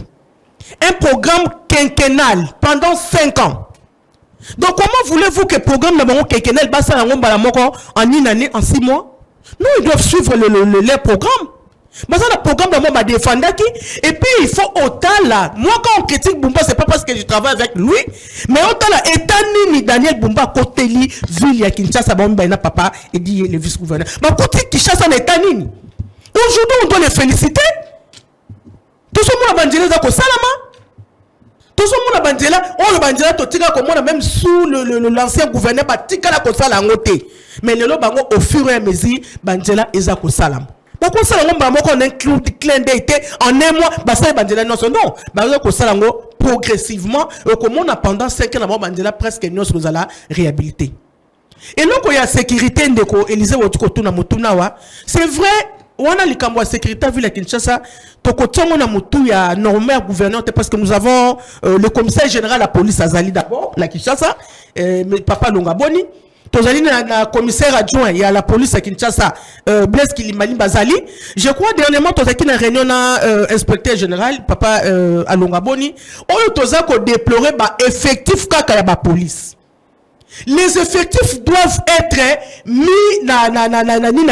Un programme quinquennal pendant 5 ans. Donc comment voulez-vous que le programme de quinquennal en une année, en 6 mois? Non, ils doivent suivre leur programme. Mais ça, le programme de moi défendu et puis il faut autant là. Moi quand on critique Bumba, c'est pas parce que je travaille avec lui, mais autant là, étant ni Daniel Bumba côté li ville ya Kinshasa Bamba papa et dit le vice-gouverneur. Mais côté Kinshasa n'est pas nini. Aujourd'hui on doit les féliciter. Tout ce monde a bandé là ko salama. Tout ce monde a bandé là, on le bandé là totika comme moi même sous l'ancien gouverneur batika la ko sala ngote. Mais le lo bango au fur et à mesure bandé là ezako salama. Pourquoi ça on inclut clin d'œil en un mois basa bandela non non bazo ko salango progressivement comme on a pendant 5 ans bandela presque nous nous ala réhabiliter. Et donc il y a sécurité ndeko Élysée Wotiko na mutuna wa c'est vrai on a likambo sécurité ville à Kinshasa tokotongo na mutu ya normal gouverneur parce que nous avons le commissaire général de la police Azali d'abord la Kinshasa mais papa Longaboni. Tozali na commissaire adjoint il y a la police à Kinshasa Blaise Kilimali Bazali. Je crois dernièrement tozaki na réunion na inspecteur général papa Alongaboni oyo tozako déplorer ba effectif kaka ya ba police. Les effectifs doivent être mis na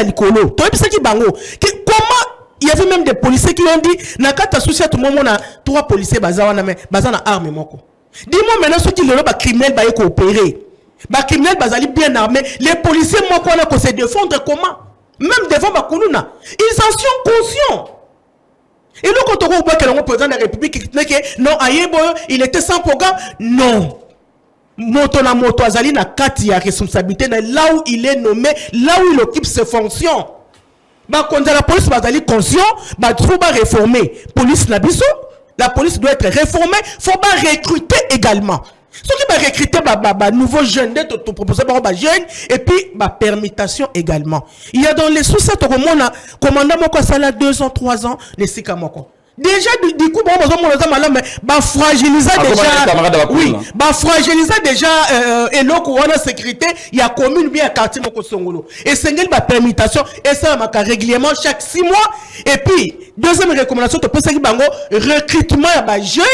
likolo. Tu vois ce qui bango. Comment il y avait même des policiers qui ont dit nakata souci tout moment na 3 policiers bazawana mais bazana arme moko. Dis-moi maintenant ceux qui le ba criminel ba coopérer. Ba criminel bazali bien armé, les policiers moko na ko se défendre comment? Même devant ba kuluna. Ils en sont conscients. Et nous quand on voit que le président de la République que non ayebo il était sans programme, non. Moto na moto azali na kati ya responsabilité là où il est nommé, là où il occupe ses fonctions. Bah quand la police bazali conscient, bah faut pas réformer. Police na biso, la police doit être réformée, faut pas recruter également. Ceux qui va recruter nouveaux jeunes, d'être proposé par les jeunes, et puis permutation également. Il y a dans les sous-sets au monde, commandant moko sala 2 ans, 3 ans, les sika moko. Déjà du coup bon fragiliser déjà oui fragiliser déjà et donc on a sécurité il y a commune bien quartier moko songolo et c'est une permutation et ça marque régulièrement chaque 6 mois et puis deuxième recommandation to penser bango recrutement ya jeunes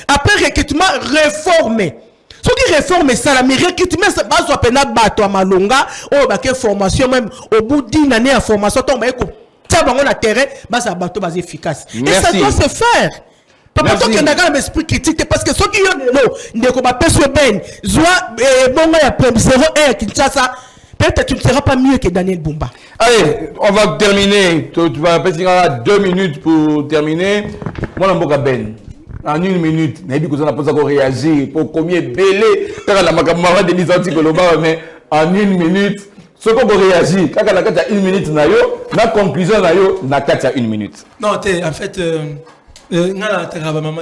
après recrutement réformé. Ce qui réforme ça la mais recrutement c'est pas soit pena bato malonga ou ba que formation même au bout d'une année à formation tombe ça va on a terrain bah ça bateau bas efficace. Et ça doit se faire. Papa toi qui n'a pas l'esprit critique parce que ceux qui ont ne ko ba peso ben soit bon ya prem 0-1 Kinshasa peut-être tu ne seras pas mieux que Daniel Bumba. Allez, on va terminer. Tu vas passer 2 minutes pour terminer. Moi Mboka Ben. En 1 minute, n'a dit que ça n'a pas encore réagi pour combien belé quand la makamara de l'isenti Koloba mais en 1 minute ce qu'on peut réagir, quand on a 1 minute, la conclusion, on a 1 minute. Non, en fait, on a maman.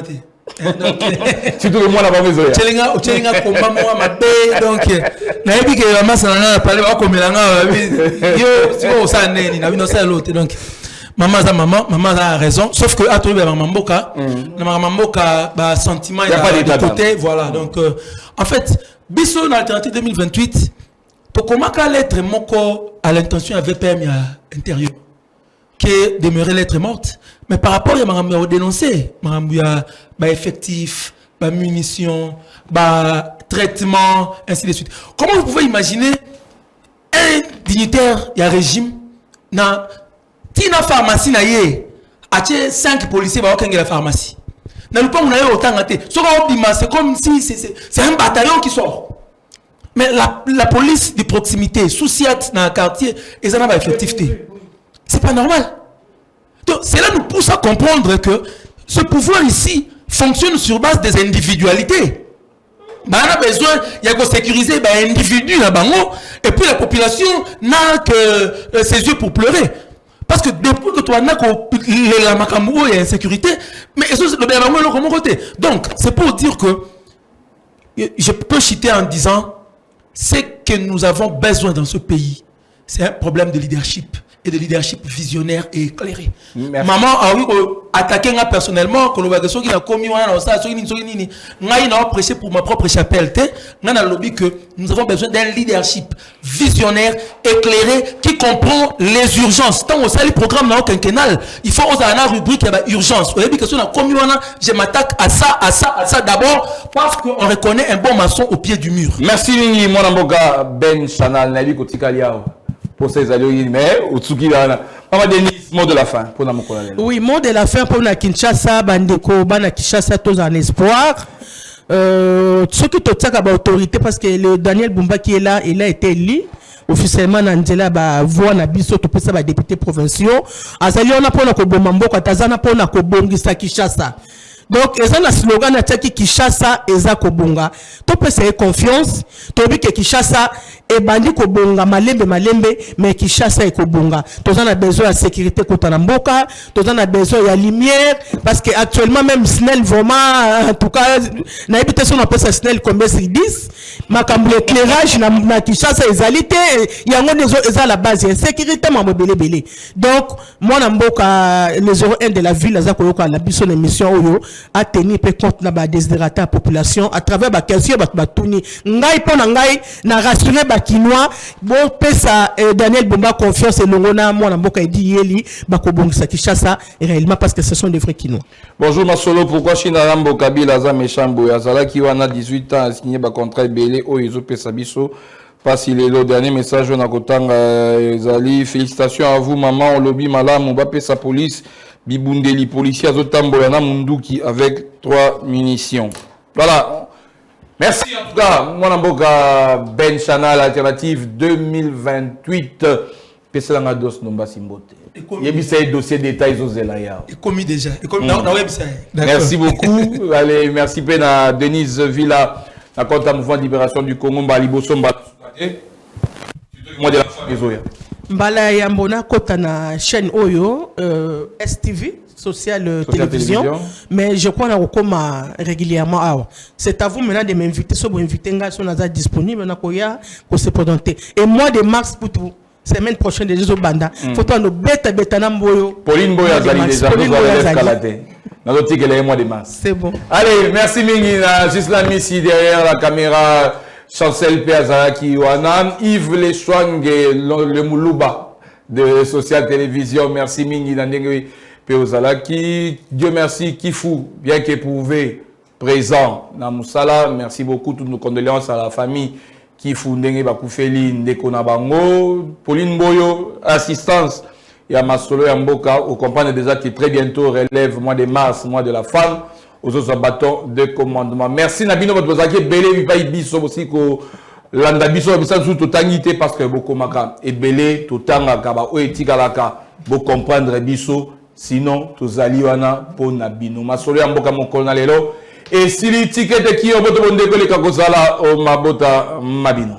Surtout que moi, la maman, donc, na ebi que maman ça na parler ba comme là yo si on ça neni na bino ça l'autre donc maman a raison sauf que à trouver maman mboka na maman mboka ba sentiment de côté voilà donc en fait biso na alternative 2028 pour comment qu'à l'être moko à l'intention avait permis à intérieur que demeurer l'être morte mais par rapport à ma dénoncer ma effectif ma munitions ma traitement ainsi de suite. Comment vous pouvez imaginer un dignitaire y a régime na tina pharmacie na ye a 5 policiers ba okenge la pharmacie na le pont na yo autant ngate c'est comme si c'est un bataillon qui sort. Mais la police de proximité, sous-siat dans le quartier, ils n'ont pas d'effectivité. C'est pas normal. Donc, cela nous pousse à comprendre que ce pouvoir ici fonctionne sur base des individualités. On a besoin, il y a que sécuriser les individus là-bas, et puis la population n'a que ses yeux pour pleurer. Parce que depuis que tu as la macambo et l'insécurité, mais le côté. Donc, c'est pour dire que je peux citer en disant c'est que nous avons besoin dans ce pays, c'est un problème de leadership et de leadership visionnaire et éclairé. Merci. Maman a oui attaqué moi personnellement que le qui a commis n'a prêché pour ma propre chapelle n'a lobby que nous avons besoin d'un leadership visionnaire éclairé qui comprend les urgences. Tant on sait le programme dans quinquennal, il faut oser une rubrique urgence. Vous avez dit que sur la commis je m'attaque à ça d'abord parce qu'on reconnaît un bon maçon au pied du mur. Merci Nini Monamboka Ben Chanal Nabi Kotikaliao. Pour ces alliés, mais Utsuki là, Maman Denis, mot de la fin pour la Mokolale. Oui, mot de la fin pour la Kinshasa, Bandeko, Bana Kinshasa, tous en espoir. Ce qui te tient à l'autorité, parce que le Daniel Bumba qui est là, il a été élu officiellement dans Ndela, voix na biso, tout ça, député provinciaux. Azali, on a pour la Kobomamboka, Tazana pour la Kobongisa Kinshasa. Donc, ils ont un slogan à Tchaki Kinshasa et Zakobonga. Tu peux essayer confiance. Tu dis que Kinshasa est bandi Kobonga, malembe, mais Kinshasa est Kobonga. Tu as besoin de sécurité contre Namboka. Tu as besoin de lumière. Parce qu'actuellement, même Snell, vraiment, en tout cas, l'habitation, on appelle ça Snell comme 10. Ma cambre éclairage, na Kinshasa, égalité. Il y a des autres, à la base, il y a sécurité, ma belé. Donc, moi, Namboka, le 01 de la ville, Zakoyoka, la bison émission, a tenu compte na ba déshydrater la population à travers ba question ba tuni ngai pona ngai na rassurer ba quinoa bon pesa Daniel Bumba confiance et longona moi na mboka edi yeli bako bongisa Kinshasa réellement parce que ce sont des vrais quinoa. Bonjour Masolo, pourquoi China Rambo Kabila za méchambo yazala qui wana 18 ans a signé ba contrat belé o yezo pesa biso parce il est le dernier message on a kotanga ezali félicitations à vous maman au lobby malamu ba pesa police bibundeli policier azotambola na munduki avec 3 munitions. Voilà. Merci en tout cas, mon amboka Ben Channel Alternative 2028. Peselanga dos nomba simbote. Yebisa dossier détails aux Zelaya. Et commis déjà. Et commis dans website. Merci beaucoup. Allez, merci Pena Denise Villa, la compte à mouvement de libération du Congo, Mbalibo Somba. Moi de la famille. Mbala Yambona kota na chaîne Oyo STV Social Télévision, mais je crois qu'on régulièrement. C'est à vous maintenant de m'inviter, si vous invitez, on est disponible, on a se présenter. Et mois de mars pour tout, semaine prochaine des Jeux Banda, faut que nous bêta namboyo. Pauline Boya Zali déjà, nous allons escalader. Dans le ticket, le mois de mars. C'est bon. Allez, merci Mingi, juste la Missy derrière la caméra, Chancel Piazaraki Wanan, Yves Lechouang, le Moulouba de Social Télévision. Merci Mingi, Peozalaki, Dieu merci, Kifu, bien qu'éprouvé, présent dans Moussala. Merci beaucoup, toutes nos condoléances à la famille Kifu, Ndenge Bakoufeli, Ndekona Bango, Pauline Boyo, assistance, et à Masolo et Mboka, au compagnie déjà qui très bientôt relève mois de mars, mois de la femme, aux autres bâtons de commandement. Merci Nabino Botozaki, Belé, Vipaï Biso aussi, que Landa Biso, Bisan, tout tangité parce que beaucoup maka, et Belé, tout tanga, Kaba, Oetikalaka, pour comprendre Biso. Sinon, tous aliwana pour Nabino. Masolo Mboka Mokona lelo. Et si les tickets qui ont besoin de les kakosala au Mabota Mabino.